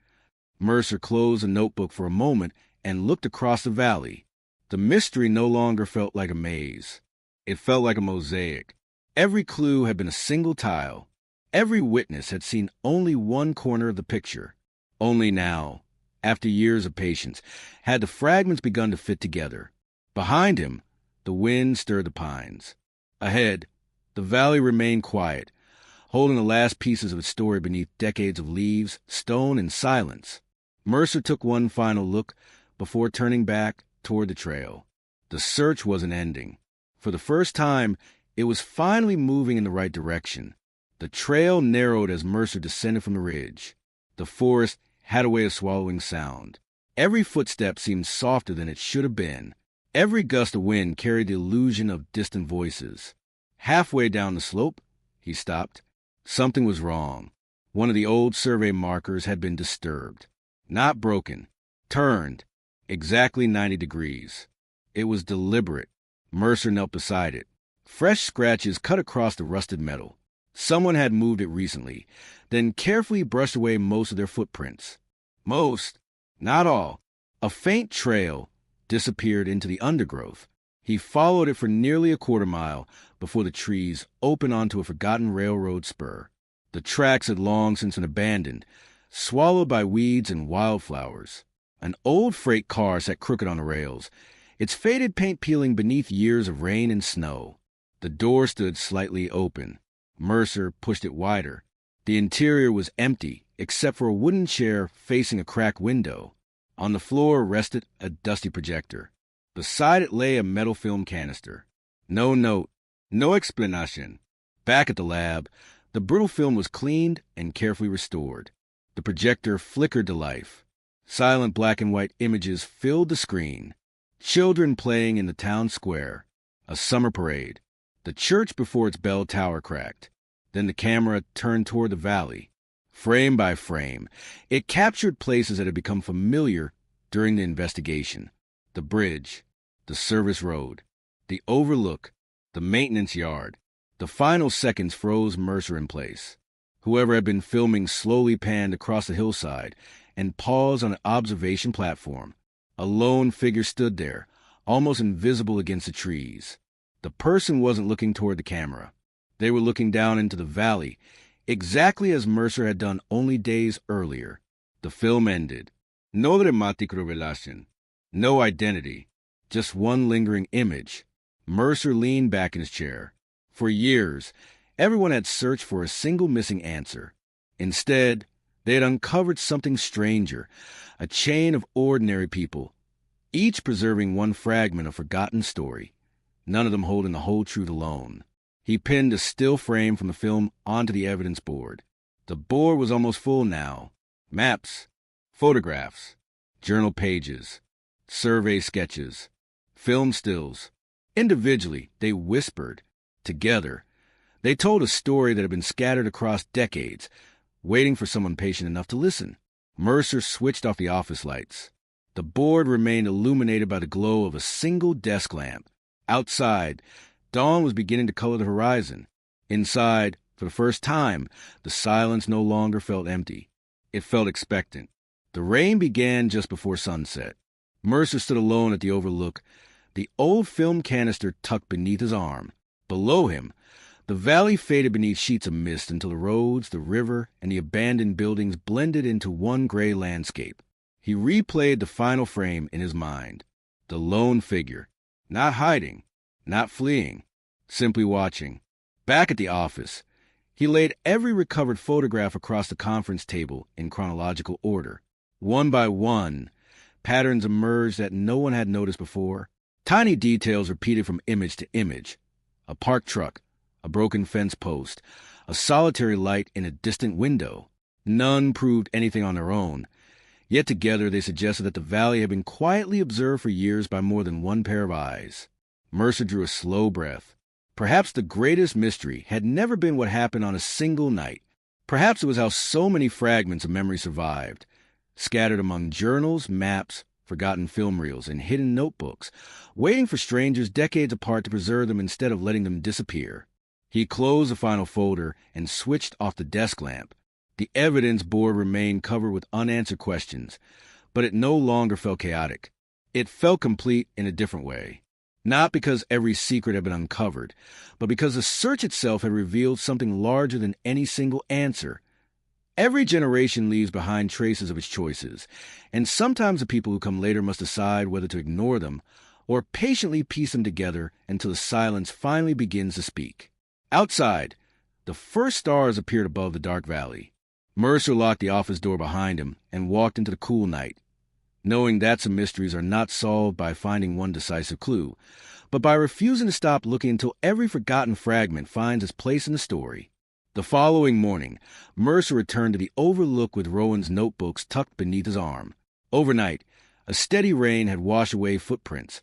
Mercer closed the notebook for a moment and looked across the valley. The mystery no longer felt like a maze. It felt like a mosaic. Every clue had been a single tile. Every witness had seen only one corner of the picture. Only now, after years of patience, had the fragments begun to fit together. Behind him, the wind stirred the pines. Ahead, the valley remained quiet, holding the last pieces of its story beneath decades of leaves, stone, and silence. Mercer took one final look before turning back toward the trail. The search wasn't ending. For the first time, it was finally moving in the right direction. The trail narrowed as Mercer descended from the ridge. The forest had a way of swallowing sound. Every footstep seemed softer than it should have been. Every gust of wind carried the illusion of distant voices. Halfway down the slope, he stopped. Something was wrong. One of the old survey markers had been disturbed. Not broken. Turned. Exactly 90 degrees. It was deliberate. Mercer knelt beside it. Fresh scratches cut across the rusted metal. Someone had moved it recently, then carefully brushed away most of their footprints. Most, not all. A faint trail disappeared into the undergrowth. He followed it for nearly a quarter mile before the trees opened onto a forgotten railroad spur. The tracks had long since been abandoned, swallowed by weeds and wildflowers. An old freight car sat crooked on the rails, its faded paint peeling beneath years of rain and snow. The door stood slightly open. Mercer pushed it wider. The interior was empty, except for a wooden chair facing a cracked window. On the floor rested a dusty projector. Beside it lay a metal film canister. No note, no explanation. Back at the lab, the brittle film was cleaned and carefully restored. The projector flickered to life. Silent black and white images filled the screen. Children playing in the town square. A summer parade. The church before its bell tower cracked. Then the camera turned toward the valley. Frame by frame, it captured places that had become familiar during the investigation. The bridge, the service road, the overlook, the maintenance yard. The final seconds froze Mercer in place. Whoever had been filming slowly panned across the hillside and paused on an observation platform. A lone figure stood there, almost invisible against the trees. The person wasn't looking toward the camera. They were looking down into the valley, exactly as Mercer had done only days earlier. The film ended. No dramatic revelation. No identity. Just one lingering image. Mercer leaned back in his chair. For years, everyone had searched for a single missing answer. Instead, they had uncovered something stranger, a chain of ordinary people, each preserving one fragment of forgotten story, none of them holding the whole truth alone. He pinned a still frame from the film onto the evidence board. The board was almost full now. Maps, photographs, journal pages, survey sketches, film stills. Individually, they whispered. Together, they told a story that had been scattered across decades, waiting for someone patient enough to listen. Mercer switched off the office lights. The board remained illuminated by the glow of a single desk lamp. Outside, dawn was beginning to color the horizon. Inside, for the first time, the silence no longer felt empty. It felt expectant. The rain began just before sunset. Mercer stood alone at the overlook, the old film canister tucked beneath his arm. Below him, the valley faded beneath sheets of mist until the roads, the river, and the abandoned buildings blended into one gray landscape. He replayed the final frame in his mind. The lone figure, not hiding, not fleeing, simply watching. Back at the office, he laid every recovered photograph across the conference table in chronological order. One by one, patterns emerged that no one had noticed before. Tiny details repeated from image to image. A parked truck, a broken fence post, a solitary light in a distant window. None proved anything on their own, yet together they suggested that the valley had been quietly observed for years by more than one pair of eyes. Mercer drew a slow breath. Perhaps the greatest mystery had never been what happened on a single night. Perhaps it was how so many fragments of memory survived, scattered among journals, maps, forgotten film reels, and hidden notebooks, waiting for strangers decades apart to preserve them instead of letting them disappear. He closed the final folder and switched off the desk lamp. The evidence board remained covered with unanswered questions, but it no longer felt chaotic. It felt complete in a different way. Not because every secret had been uncovered, but because the search itself had revealed something larger than any single answer. Every generation leaves behind traces of its choices, and sometimes the people who come later must decide whether to ignore them or patiently piece them together until the silence finally begins to speak. Outside, the first stars appeared above the dark valley. Mercer locked the office door behind him and walked into the cool night, knowing that some mysteries are not solved by finding one decisive clue, but by refusing to stop looking until every forgotten fragment finds its place in the story. The following morning, Mercer returned to the overlook with Rowan's notebooks tucked beneath his arm. Overnight, a steady rain had washed away footprints,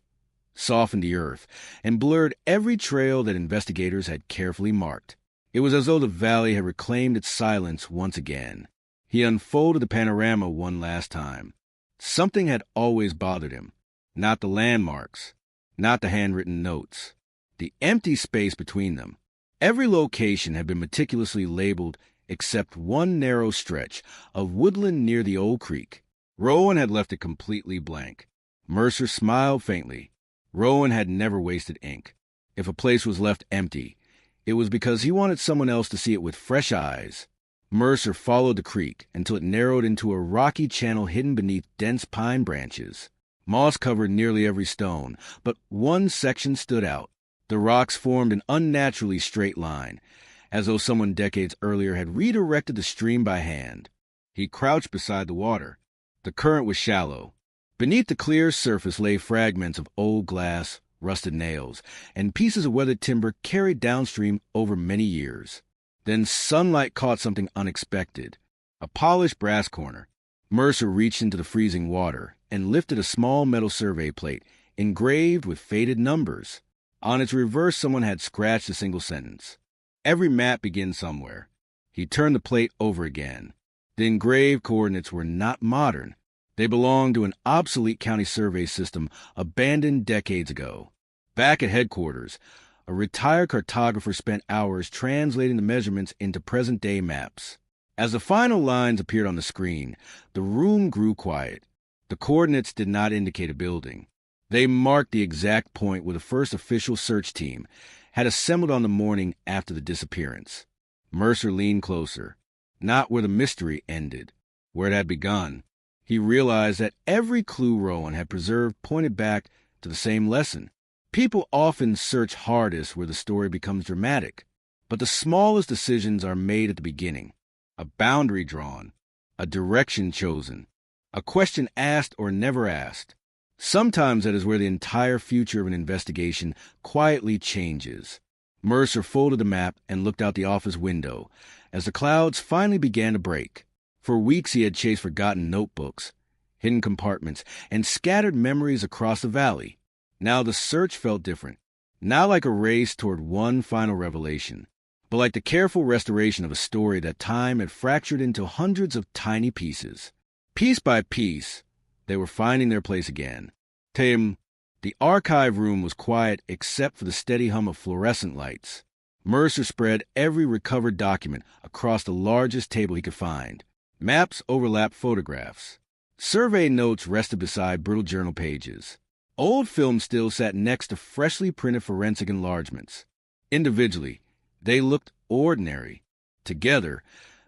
softened the earth, and blurred every trail that investigators had carefully marked. It was as though the valley had reclaimed its silence once again. He unfolded the panorama one last time. Something had always bothered him. Not the landmarks, not the handwritten notes, the empty space between them. Every location had been meticulously labeled except one narrow stretch of woodland near the old creek. Rowan had left it completely blank. Mercer smiled faintly. Rowan had never wasted ink. If a place was left empty, it was because he wanted someone else to see it with fresh eyes. Mercer followed the creek until it narrowed into a rocky channel hidden beneath dense pine branches. Moss covered nearly every stone, but one section stood out. The rocks formed an unnaturally straight line, as though someone decades earlier had redirected the stream by hand. He crouched beside the water. The current was shallow. Beneath the clear surface lay fragments of old glass, rusted nails, and pieces of weathered timber carried downstream over many years. Then sunlight caught something unexpected, a polished brass corner. Mercer reached into the freezing water and lifted a small metal survey plate engraved with faded numbers. On its reverse, someone had scratched a single sentence. Every map begins somewhere. He turned the plate over again. The engraved coordinates were not modern. They belonged to an obsolete county survey system abandoned decades ago. Back at headquarters, a retired cartographer spent hours translating the measurements into present-day maps. As the final lines appeared on the screen, the room grew quiet. The coordinates did not indicate a building. They marked the exact point where the first official search team had assembled on the morning after the disappearance. Mercer leaned closer, not where the mystery ended, where it had begun. He realized that every clue Rowan had preserved pointed back to the same lesson. People often search hardest where the story becomes dramatic, but the smallest decisions are made at the beginning. A boundary drawn, a direction chosen, a question asked or never asked. Sometimes that is where the entire future of an investigation quietly changes. Mercer folded the map and looked out the office window as the clouds finally began to break. For weeks he had chased forgotten notebooks, hidden compartments, and scattered memories across the valley. Now the search felt different, not like a race toward one final revelation, but like the careful restoration of a story that time had fractured into hundreds of tiny pieces. Piece by piece, they were finding their place again. The archive room was quiet except for the steady hum of fluorescent lights. Mercer spread every recovered document across the largest table he could find. Maps overlapped photographs. Survey notes rested beside brittle journal pages. Old film stills sat next to freshly printed forensic enlargements. Individually, they looked ordinary. Together,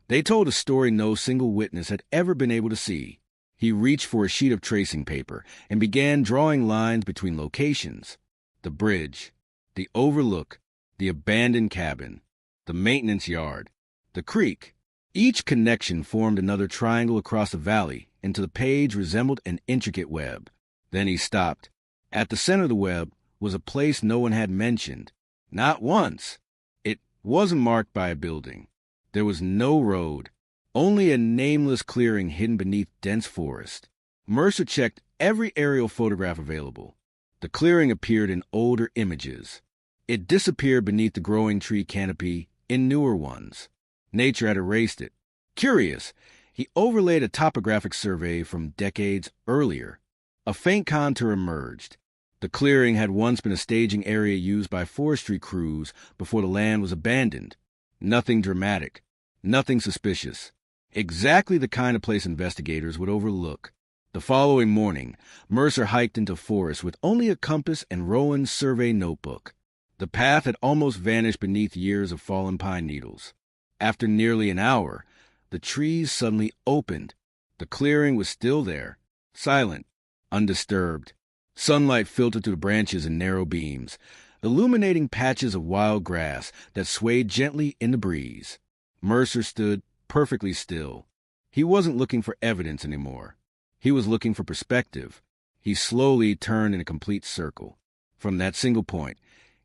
they told a story no single witness had ever been able to see. He reached for a sheet of tracing paper and began drawing lines between locations. The bridge, the overlook, the abandoned cabin, the maintenance yard, the creek. Each connection formed another triangle across the valley until the page resembled an intricate web. Then he stopped. At the center of the web was a place no one had mentioned. Not once. It wasn't marked by a building. There was no road, only a nameless clearing hidden beneath dense forest. Mercer checked every aerial photograph available. The clearing appeared in older images. It disappeared beneath the growing tree canopy in newer ones. Nature had erased it. Curious, he overlaid a topographic survey from decades earlier. A faint contour emerged. The clearing had once been a staging area used by forestry crews before the land was abandoned. Nothing dramatic, nothing suspicious, Exactly the kind of place investigators would overlook. The following morning, Mercer hiked into forest with only a compass and Rowan's survey notebook. The path had almost vanished beneath years of fallen pine needles. After nearly an hour, the trees suddenly opened. The clearing was still there, silent, undisturbed. Sunlight filtered through the branches in narrow beams, illuminating patches of wild grass that swayed gently in the breeze. Mercer stood perfectly still. He wasn't looking for evidence anymore. He was looking for perspective. He slowly turned in a complete circle. From that single point,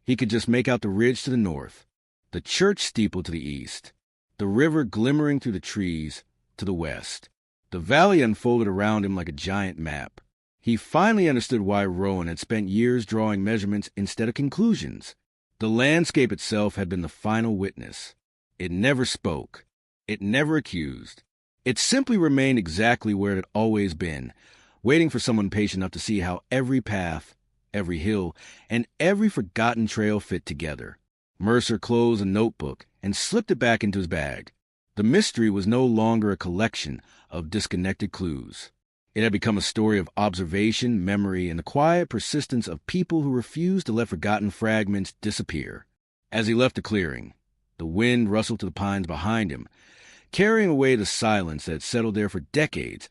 he could just make out the ridge to the north, the church steeple to the east, the river glimmering through the trees to the west. The valley unfolded around him like a giant map. He finally understood why Rowan had spent years drawing measurements instead of conclusions. The landscape itself had been the final witness. It never spoke. It never accused. It simply remained exactly where it had always been, waiting for someone patient enough to see how every path, every hill, and every forgotten trail fit together. Mercer closed a notebook and slipped it back into his bag. The mystery was no longer a collection of disconnected clues. It had become a story of observation, memory, and the quiet persistence of people who refused to let forgotten fragments disappear. As he left the clearing, the wind rustled to the pines behind him, carrying away the silence that had settled there for decades,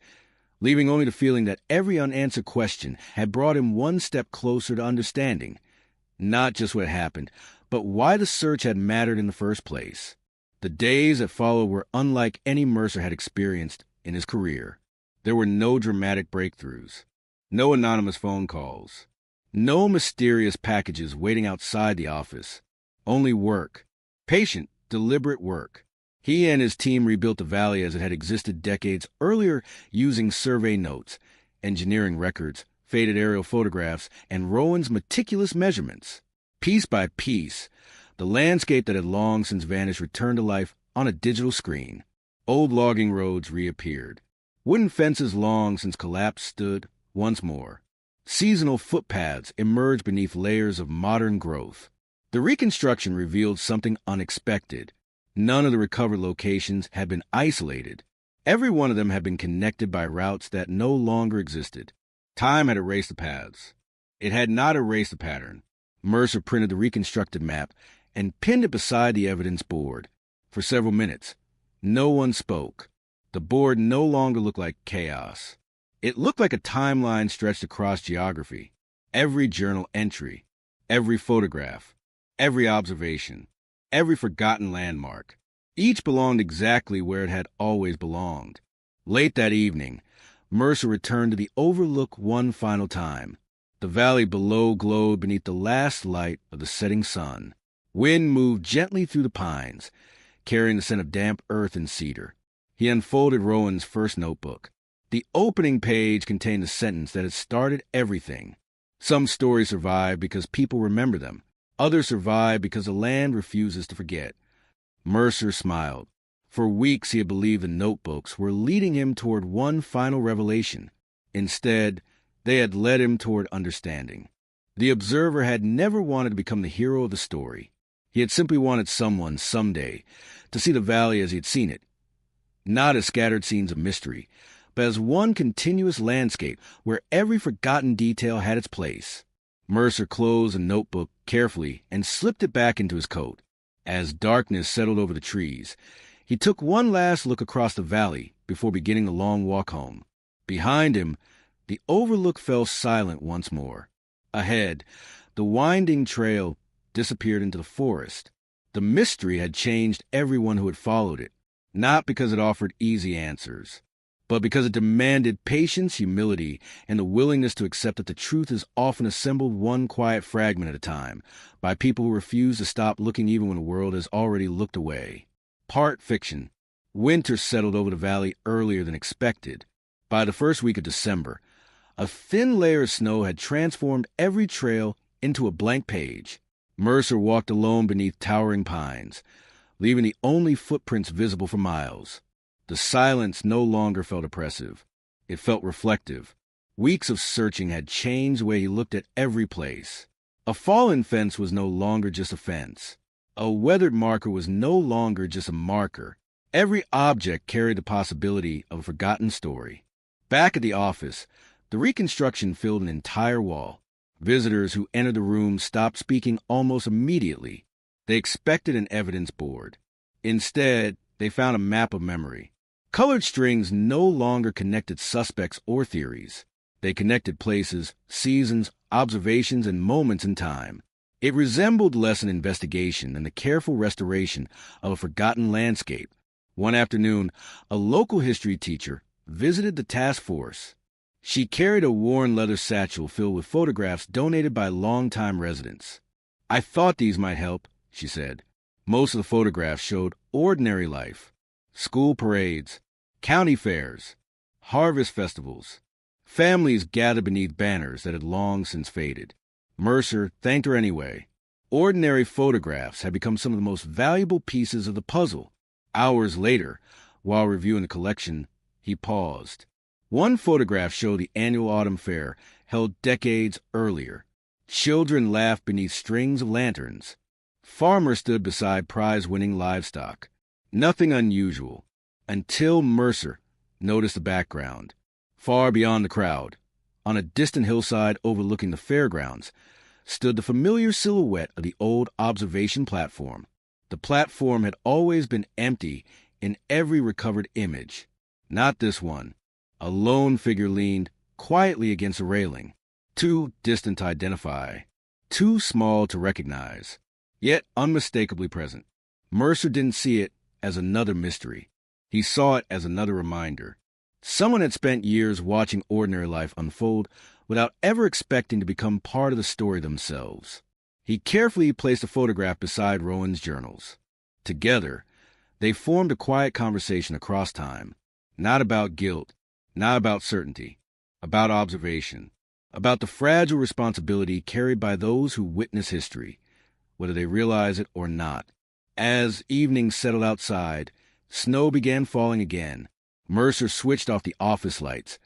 leaving only the feeling that every unanswered question had brought him one step closer to understanding, not just what happened, but why the search had mattered in the first place. The days that followed were unlike any Mercer had experienced in his career. There were no dramatic breakthroughs, no anonymous phone calls, no mysterious packages waiting outside the office, only work, patient, deliberate work. He and his team rebuilt the valley as it had existed decades earlier using survey notes, engineering records, faded aerial photographs, and Rowan's meticulous measurements. Piece by piece, the landscape that had long since vanished returned to life on a digital screen. Old logging roads reappeared. Wooden fences long since collapsed stood once more. Seasonal footpaths emerged beneath layers of modern growth. The reconstruction revealed something unexpected. None of the recovered locations had been isolated. Every one of them had been connected by routes that no longer existed. Time had erased the paths. It had not erased the pattern. Mercer printed the reconstructed map and pinned it beside the evidence board. For several minutes, no one spoke. The board no longer looked like chaos. It looked like a timeline stretched across geography. Every journal entry, every photograph, every observation, every forgotten landmark. Each belonged exactly where it had always belonged. Late that evening, Mercer returned to the overlook one final time. The valley below glowed beneath the last light of the setting sun. Wind moved gently through the pines, carrying the scent of damp earth and cedar. He unfolded Rowan's first notebook. The opening page contained a sentence that had started everything. Some stories survive because people remember them. Others survive because the land refuses to forget. Mercer smiled. For weeks he had believed the notebooks were leading him toward one final revelation. Instead, they had led him toward understanding. The observer had never wanted to become the hero of the story. He had simply wanted someone, someday, to see the valley as he had seen it. Not as scattered scenes of mystery, but as one continuous landscape where every forgotten detail had its place. Mercer closed the notebook carefully and slipped it back into his coat. As darkness settled over the trees, he took one last look across the valley before beginning the long walk home. Behind him, the overlook fell silent once more. Ahead, the winding trail disappeared into the forest. The mystery had changed everyone who had followed it, not because it offered easy answers, but because it demanded patience, humility, and the willingness to accept that the truth is often assembled one quiet fragment at a time by people who refuse to stop looking even when the world has already looked away. Part fiction. Winter settled over the valley earlier than expected. By the first week of December, a thin layer of snow had transformed every trail into a blank page. Mercer walked alone beneath towering pines, leaving the only footprints visible for miles. The silence no longer felt oppressive. It felt reflective. Weeks of searching had changed the way he looked at every place. A fallen fence was no longer just a fence. A weathered marker was no longer just a marker. Every object carried the possibility of a forgotten story. Back at the office, the reconstruction filled an entire wall. Visitors who entered the room stopped speaking almost immediately. They expected an evidence board. Instead, they found a map of memory. Colored strings no longer connected suspects or theories. They connected places, seasons, observations, and moments in time. It resembled less an investigation than the careful restoration of a forgotten landscape. One afternoon, a local history teacher visited the task force. She carried a worn leather satchel filled with photographs donated by longtime residents. "I thought these might help," she said. Most of the photographs showed ordinary life: school parades, county fairs, harvest festivals. Families gathered beneath banners that had long since faded. Mercer thanked her anyway. Ordinary photographs had become some of the most valuable pieces of the puzzle. Hours later, while reviewing the collection, he paused. One photograph showed the annual autumn fair held decades earlier. Children laughed beneath strings of lanterns. Farmers stood beside prize-winning livestock. Nothing unusual, until Mercer noticed the background. Far beyond the crowd, on a distant hillside overlooking the fairgrounds, stood the familiar silhouette of the old observation platform. The platform had always been empty in every recovered image. Not this one. A lone figure leaned quietly against a railing, too distant to identify, too small to recognize, yet unmistakably present. Mercer didn't see it as another mystery. He saw it as another reminder. Someone had spent years watching ordinary life unfold without ever expecting to become part of the story themselves. He carefully placed a photograph beside Rowan's journals. Together, they formed a quiet conversation across time, not about guilt, not about certainty, about observation, about the fragile responsibility carried by those who witness history, whether they realize it or not. As evening settled outside, snow began falling again. Mercer switched off the office lights,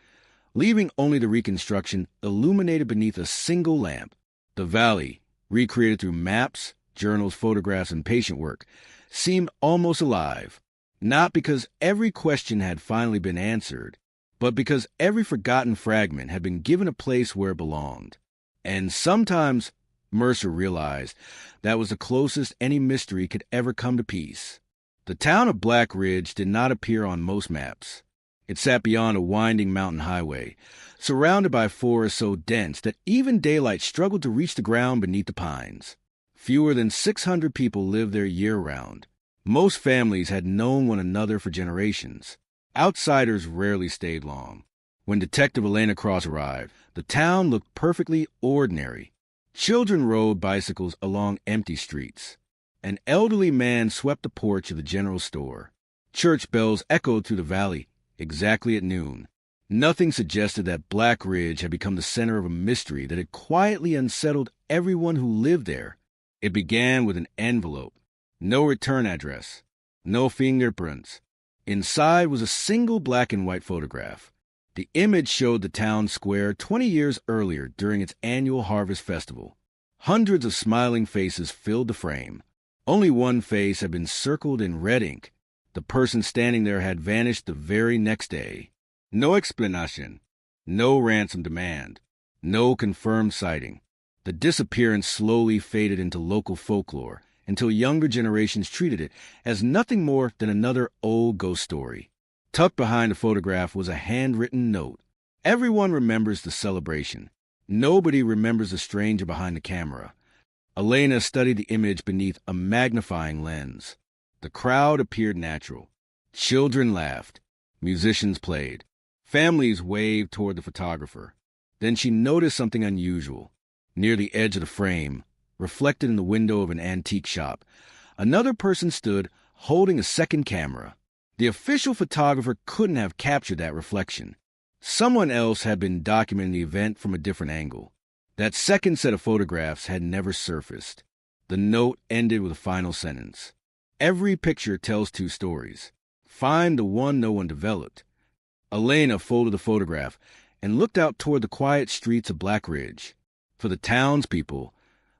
leaving only the reconstruction illuminated beneath a single lamp. The valley, recreated through maps, journals, photographs, and patient work, seemed almost alive, not because every question had finally been answered, but because every forgotten fragment had been given a place where it belonged. And sometimes, Mercer realized, that was the closest any mystery could ever come to peace. The town of Black Ridge did not appear on most maps. It sat beyond a winding mountain highway, surrounded by forests so dense that even daylight struggled to reach the ground beneath the pines. Fewer than 600 people lived there year-round. Most families had known one another for generations. Outsiders rarely stayed long. When Detective Elena Cross arrived, the town looked perfectly ordinary. Children rode bicycles along empty streets. An elderly man swept the porch of the general store. Church bells echoed through the valley exactly at noon. Nothing suggested that Black Ridge had become the center of a mystery that had quietly unsettled everyone who lived there. It began with an envelope. No return address. No fingerprints. Inside was a single black and white photograph. The image showed the town square 20 years earlier during its annual harvest festival. Hundreds of smiling faces filled the frame. Only one face had been circled in red ink. The person standing there had vanished the very next day. No explanation. No ransom demand. No confirmed sighting. The disappearance slowly faded into local folklore until younger generations treated it as nothing more than another old ghost story. Tucked behind the photograph was a handwritten note. Everyone remembers the celebration. Nobody remembers the stranger behind the camera. Elena studied the image beneath a magnifying lens. The crowd appeared natural. Children laughed. Musicians played. Families waved toward the photographer. Then she noticed something unusual. Near the edge of the frame, reflected in the window of an antique shop, another person stood holding a second camera. The official photographer couldn't have captured that reflection. Someone else had been documenting the event from a different angle. That second set of photographs had never surfaced. The note ended with a final sentence. Every picture tells two stories. Find the one no one developed. Elena folded the photograph and looked out toward the quiet streets of Black Ridge. For the townspeople,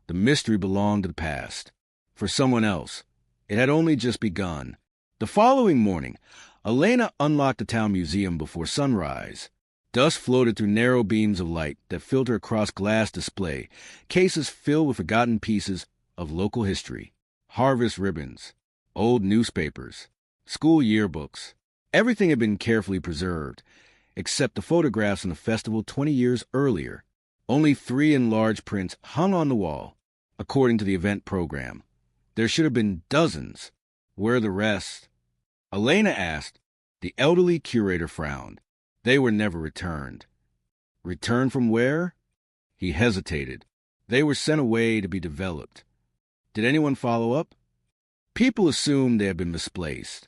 the mystery belonged to the past. For someone else, it had only just begun. The following morning, Elena unlocked the town museum before sunrise. Dust floated through narrow beams of light that filtered across glass display, cases filled with forgotten pieces of local history, harvest ribbons, old newspapers, school yearbooks. Everything had been carefully preserved, except the photographs from the festival 20 years earlier. Only 3 in large prints hung on the wall, according to the event program. There should have been dozens. Where are the rest? Elena asked. The elderly curator frowned. They were never returned. Returned from where? He hesitated. They were sent away to be developed. Did anyone follow up? People assumed they had been misplaced.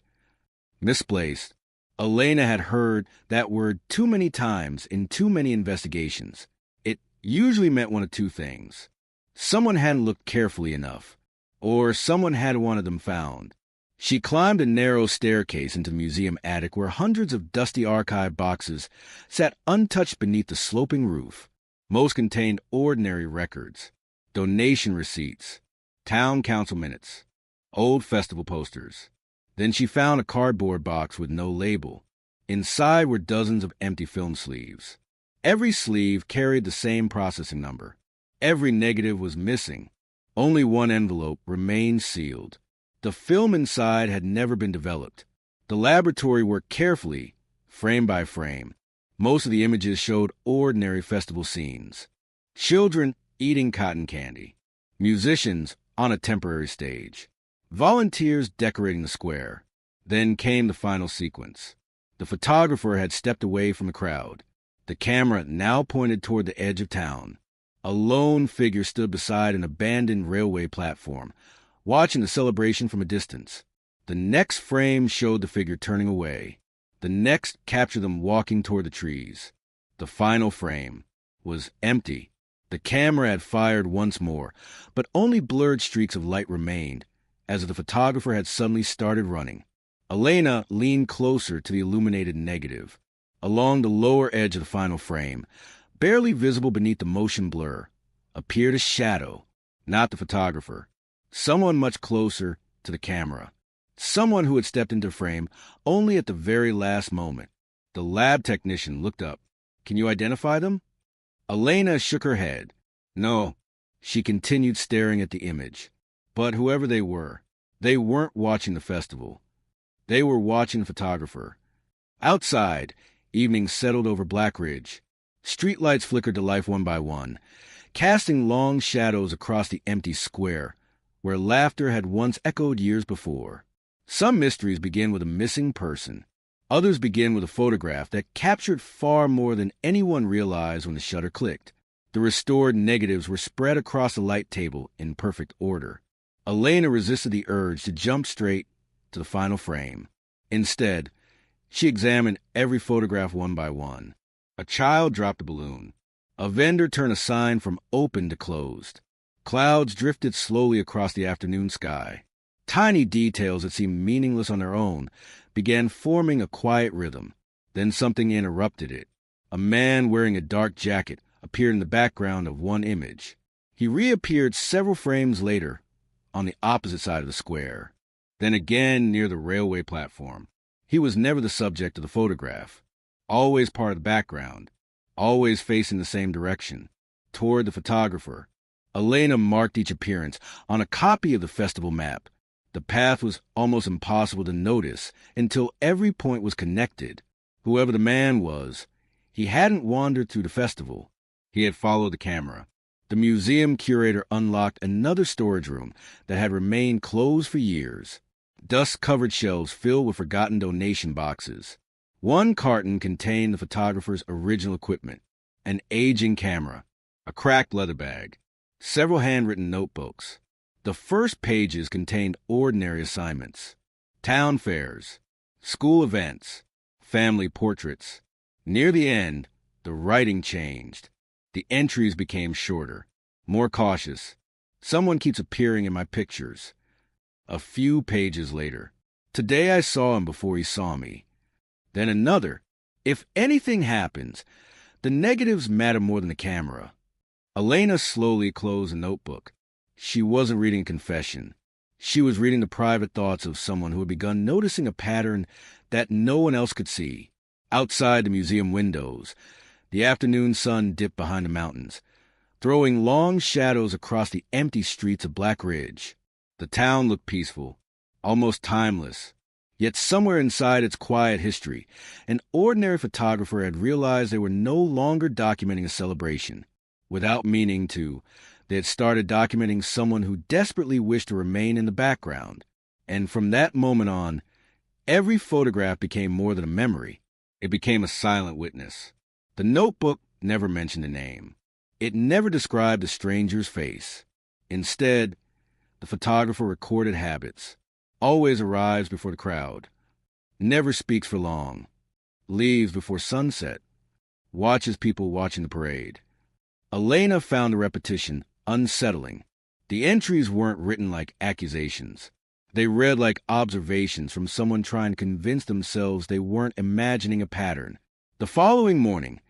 Misplaced. Elena had heard that word too many times in too many investigations. It usually meant one of 2 things. Someone hadn't looked carefully enough, or someone had wanted them found. She climbed a narrow staircase into the museum attic where hundreds of dusty archive boxes sat untouched beneath the sloping roof. Most contained ordinary records, donation receipts, town council minutes, old festival posters. Then she found a cardboard box with no label. Inside were dozens of empty film sleeves. Every sleeve carried the same processing number. Every negative was missing. Only one envelope remained sealed. The film inside had never been developed. The laboratory worked carefully, frame by frame. Most of the images showed ordinary festival scenes. Children eating cotton candy. Musicians on a temporary stage. Volunteers decorating the square. Then came the final sequence. The photographer had stepped away from the crowd. The camera now pointed toward the edge of town. A lone figure stood beside an abandoned railway platform, watching the celebration from a distance. The next frame showed the figure turning away. The next captured them walking toward the trees. The final frame was empty. The camera had fired once more, but only blurred streaks of light remained, as if the photographer had suddenly started running. Elena leaned closer to the illuminated negative. Along the lower edge of the final frame, barely visible beneath the motion blur, appeared a shadow, not the photographer. Someone much closer to the camera. Someone who had stepped into frame only at the very last moment. The lab technician looked up. Can you identify them? Elena shook her head. No. She continued staring at the image. But whoever they weren't watching the festival. They were watching the photographer. Outside, evening settled over Black Ridge. Streetlights flickered to life one by one, casting long shadows across the empty square, where laughter had once echoed years before. Some mysteries begin with a missing person. Others begin with a photograph that captured far more than anyone realized when the shutter clicked. The restored negatives were spread across the light table in perfect order. Elena resisted the urge to jump straight to the final frame. Instead, she examined every photograph one by one. A child dropped a balloon. A vendor turned a sign from open to closed. Clouds drifted slowly across the afternoon sky. Tiny details that seemed meaningless on their own began forming a quiet rhythm. Then something interrupted it. A man wearing a dark jacket appeared in the background of one image. He reappeared several frames later on the opposite side of the square, then again near the railway platform. He was never the subject of the photograph, always part of the background, always facing the same direction, toward the photographer. Elena marked each appearance on a copy of the festival map. The path was almost impossible to notice until every point was connected. Whoever the man was, he hadn't wandered through the festival. He had followed the camera. The museum curator unlocked another storage room that had remained closed for years. Dust-covered shelves filled with forgotten donation boxes. One carton contained the photographer's original equipment, an aging camera, a cracked leather bag, several handwritten notebooks. The first pages contained ordinary assignments, town fairs, school events, family portraits. Near the end, the writing changed. The entries became shorter, more cautious. Someone keeps appearing in my pictures. A few pages later, today I saw him before he saw me. Then another. If anything happens, the negatives matter more than the camera. Elena slowly closed the notebook. She wasn't reading confession. She was reading the private thoughts of someone who had begun noticing a pattern that no one else could see. Outside the museum windows, the afternoon sun dipped behind the mountains, throwing long shadows across the empty streets of Black Ridge. The town looked peaceful, almost timeless. Yet somewhere inside its quiet history, an ordinary photographer had realized they were no longer documenting a celebration. Without meaning to, they had started documenting someone who desperately wished to remain in the background. And from that moment on, every photograph became more than a memory. It became a silent witness. The notebook never mentioned a name. It never described the stranger's face. Instead, the photographer recorded habits. Always arrives before the crowd. Never speaks for long. Leaves before sunset. Watches people watching the parade. Elena found the repetition unsettling. The entries weren't written like accusations. They read like observations from someone trying to convince themselves they weren't imagining a pattern. The following morning,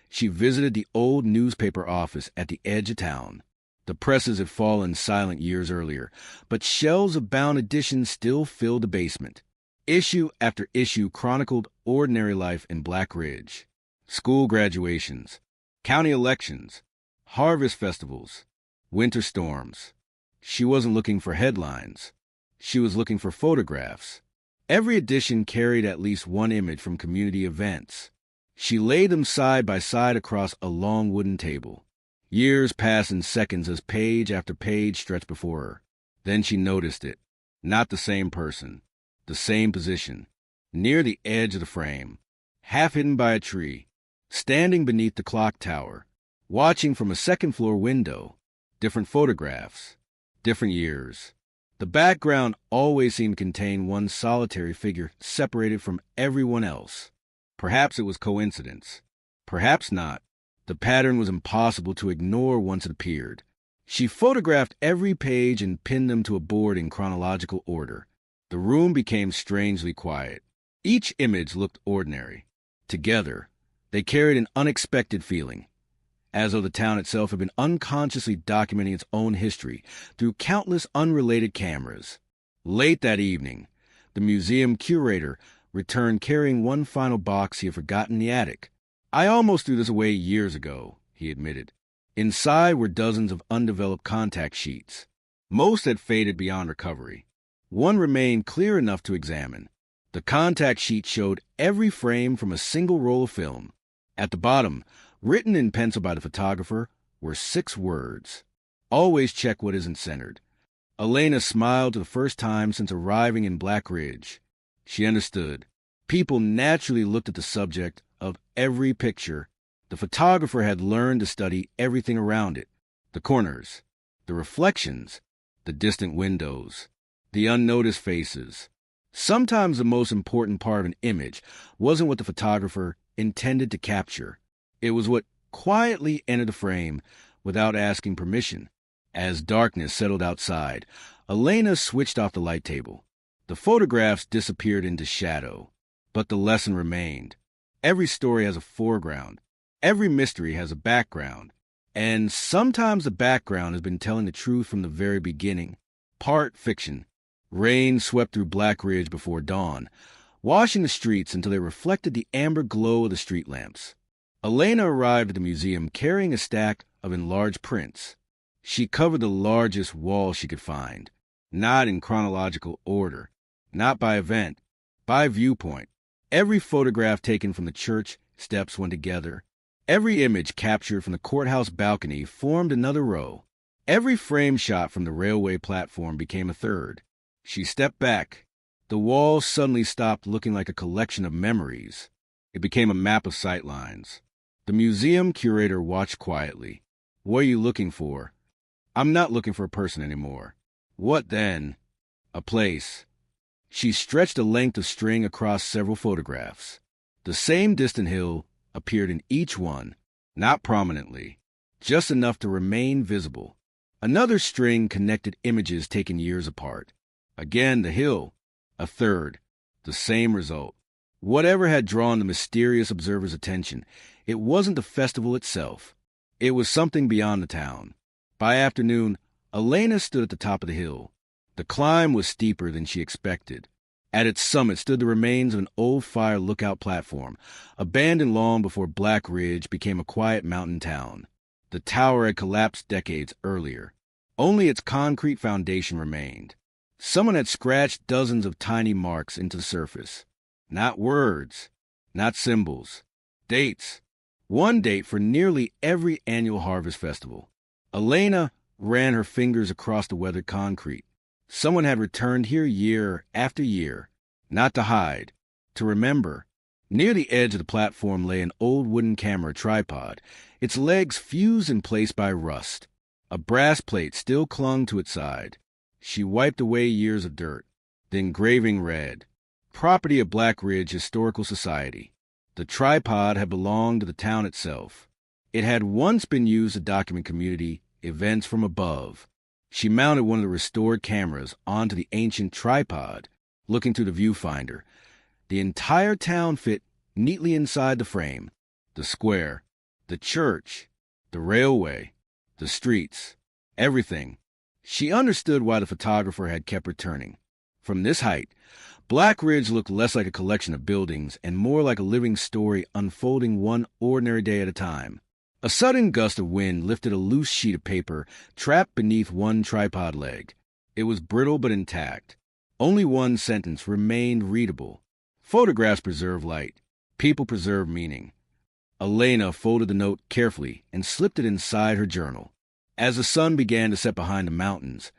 she visited the old newspaper office at the edge of town. The presses had fallen silent years earlier, but shelves of bound editions still filled the basement. Issue after issue chronicled ordinary life in Black Ridge. School graduations, county elections, harvest festivals, winter storms. She wasn't looking for headlines. She was looking for photographs. Every edition carried at least one image from community events. She laid them side by side across a long wooden table. Years passed in seconds as page after page stretched before her. Then she noticed it. Not the same person. The same position. Near the edge of the frame. Half hidden by a tree. Standing beneath the clock tower. Watching from a second-floor window. Different photographs. Different years. The background always seemed to contain one solitary figure separated from everyone else. Perhaps it was coincidence. Perhaps not. The pattern was impossible to ignore once it appeared. She photographed every page and pinned them to a board in chronological order. The room became strangely quiet. Each image looked ordinary. Together, they carried an unexpected feeling, as though the town itself had been unconsciously documenting its own history through countless unrelated cameras. Late that evening, the museum curator returned carrying one final box he had forgotten in the attic. "I almost threw this away years ago," he admitted. Inside were dozens of undeveloped contact sheets. Most had faded beyond recovery. One remained clear enough to examine. The contact sheet showed every frame from a single roll of film. At the bottom, written in pencil by the photographer, were 6 words. "Always check what isn't centered." Elena smiled for the first time since arriving in Black Ridge. She understood. People naturally looked at the subject of every picture. The photographer had learned to study everything around it. The corners, the reflections, the distant windows, the unnoticed faces. Sometimes the most important part of an image wasn't what the photographer intended to capture. It was what quietly entered the frame without asking permission. As darkness settled outside, Elena switched off the light table. The photographs disappeared into shadow, but the lesson remained. Every story has a foreground. Every mystery has a background. And sometimes the background has been telling the truth from the very beginning. Part fiction. Rain swept through Black Ridge before dawn, washing the streets until they reflected the amber glow of the street lamps. Elena arrived at the museum carrying a stack of enlarged prints. She covered the largest wall she could find, not in chronological order, not by event, by viewpoint. Every photograph taken from the church steps went together. Every image captured from the courthouse balcony formed another row. Every frame shot from the railway platform became a third. She stepped back. The wall suddenly stopped looking like a collection of memories. It became a map of sightlines. The museum curator watched quietly. "What are you looking for?" "I'm not looking for a person anymore." "What then?" "A place." She stretched a length of string across several photographs. The same distant hill appeared in each one, not prominently, just enough to remain visible. Another string connected images taken years apart. Again the hill, a third, the same result. Whatever had drawn the mysterious observer's attention, it wasn't the festival itself. It was something beyond the town. By afternoon, Elena stood at the top of the hill. The climb was steeper than she expected. At its summit stood the remains of an old fire lookout platform, abandoned long before Black Ridge became a quiet mountain town. The tower had collapsed decades earlier. Only its concrete foundation remained. Someone had scratched dozens of tiny marks into the surface. Not words, not symbols, dates. One date for nearly every annual harvest festival. Elena ran her fingers across the weathered concrete. Someone had returned here year after year, not to hide, to remember. Near the edge of the platform lay an old wooden camera tripod, its legs fused in place by rust. A brass plate still clung to its side. She wiped away years of dirt. The engraving read, "Property of Black Ridge Historical Society." The tripod had belonged to the town itself. It had once been used to document community events from above. She mounted one of the restored cameras onto the ancient tripod, looking through the viewfinder. The entire town fit neatly inside the frame. The square, the church, the railway, the streets, everything. She understood why the photographer had kept returning. From this height, Black Ridge looked less like a collection of buildings and more like a living story unfolding one ordinary day at a time. A sudden gust of wind lifted a loose sheet of paper trapped beneath one tripod leg. It was brittle but intact. Only one sentence remained readable. Photographs preserve light. People preserve meaning. Elena folded the note carefully and slipped it inside her journal. As the sun began to set behind the mountains,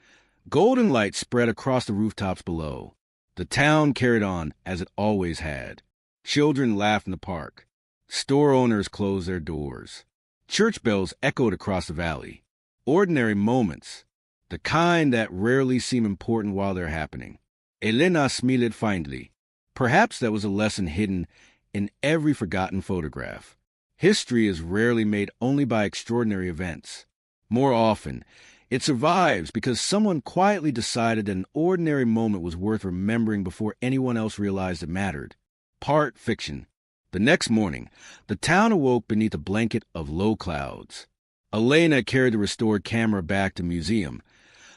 golden light spread across the rooftops below. The town carried on as it always had. Children laughed in the park. Store owners closed their doors. Church bells echoed across the valley. Ordinary moments, the kind that rarely seem important while they're happening. Elena smiled faintly. Perhaps that was a lesson hidden in every forgotten photograph. History is rarely made only by extraordinary events. More often, it survives because someone quietly decided that an ordinary moment was worth remembering before anyone else realized it mattered. Part fiction. The next morning, the town awoke beneath a blanket of low clouds. Elena carried the restored camera back to the museum,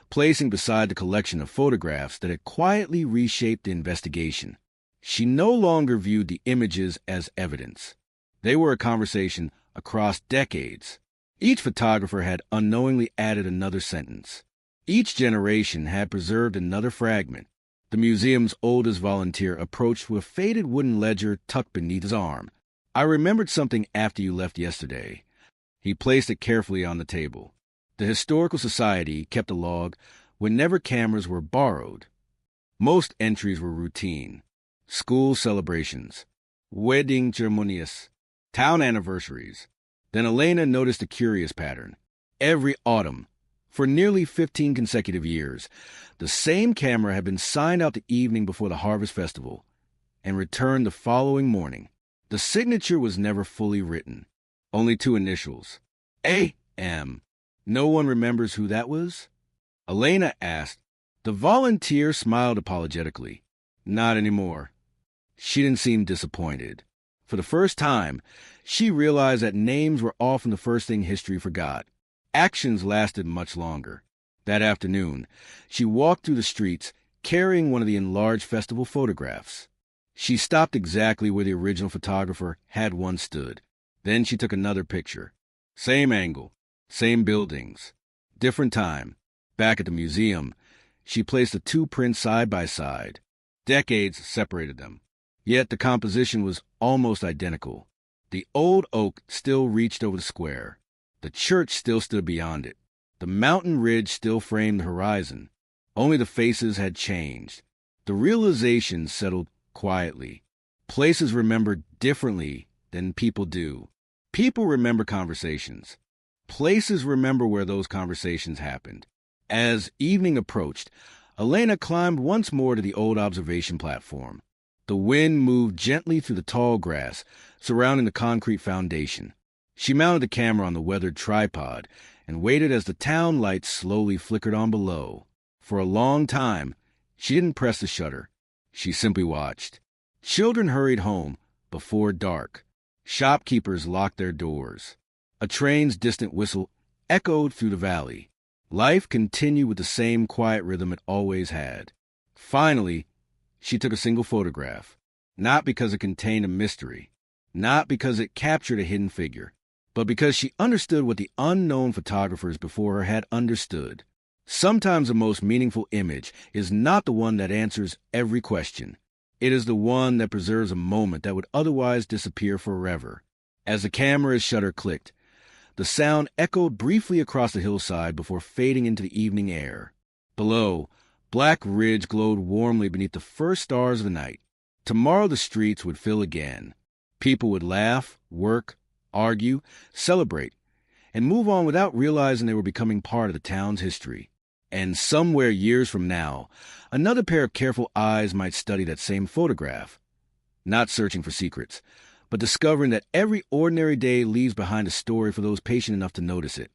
placing beside the collection of photographs that had quietly reshaped the investigation. She no longer viewed the images as evidence. They were a conversation across decades. Each photographer had unknowingly added another sentence. Each generation had preserved another fragment. The museum's oldest volunteer approached with a faded wooden ledger tucked beneath his arm. "I remembered something after you left yesterday." He placed it carefully on the table. The Historical Society kept a log whenever cameras were borrowed. Most entries were routine. School celebrations, wedding ceremonies, town anniversaries. Then Elena noticed a curious pattern. Every autumn, for nearly 15 consecutive years, the same camera had been signed out the evening before the Harvest Festival and returned the following morning. The signature was never fully written. Only two initials. A.M. No one remembers who that was? Elena asked. The volunteer smiled apologetically. Not anymore. She didn't seem disappointed. For the first time, she realized that names were often the first thing history forgot. Actions lasted much longer. That afternoon, she walked through the streets carrying one of the enlarged festival photographs. She stopped exactly where the original photographer had once stood. Then she took another picture. Same angle, same buildings, different time. Back at the museum, she placed the two prints side by side. Decades separated them. Yet the composition was almost identical. The old oak still reached over the square. The church still stood beyond it. The mountain ridge still framed the horizon. Only the faces had changed. The realization settled quietly. Places remember differently than people do. People remember conversations. Places remember where those conversations happened. As evening approached, Elena climbed once more to the old observation platform. The wind moved gently through the tall grass surrounding the concrete foundation. She mounted the camera on the weathered tripod and waited as the town lights slowly flickered on below. For a long time, she didn't press the shutter. She simply watched. Children hurried home before dark. Shopkeepers locked their doors. A train's distant whistle echoed through the valley. Life continued with the same quiet rhythm it always had. Finally, she took a single photograph, not because it contained a mystery, not because it captured a hidden figure, but because she understood what the unknown photographers before her had understood. Sometimes the most meaningful image is not the one that answers every question. It is the one that preserves a moment that would otherwise disappear forever. As the camera's shutter clicked, the sound echoed briefly across the hillside before fading into the evening air. Below, Black Ridge glowed warmly beneath the first stars of the night. Tomorrow the streets would fill again. People would laugh, work, argue, celebrate, and move on without realizing they were becoming part of the town's history. And somewhere years from now, another pair of careful eyes might study that same photograph, not searching for secrets, but discovering that every ordinary day leaves behind a story for those patient enough to notice it.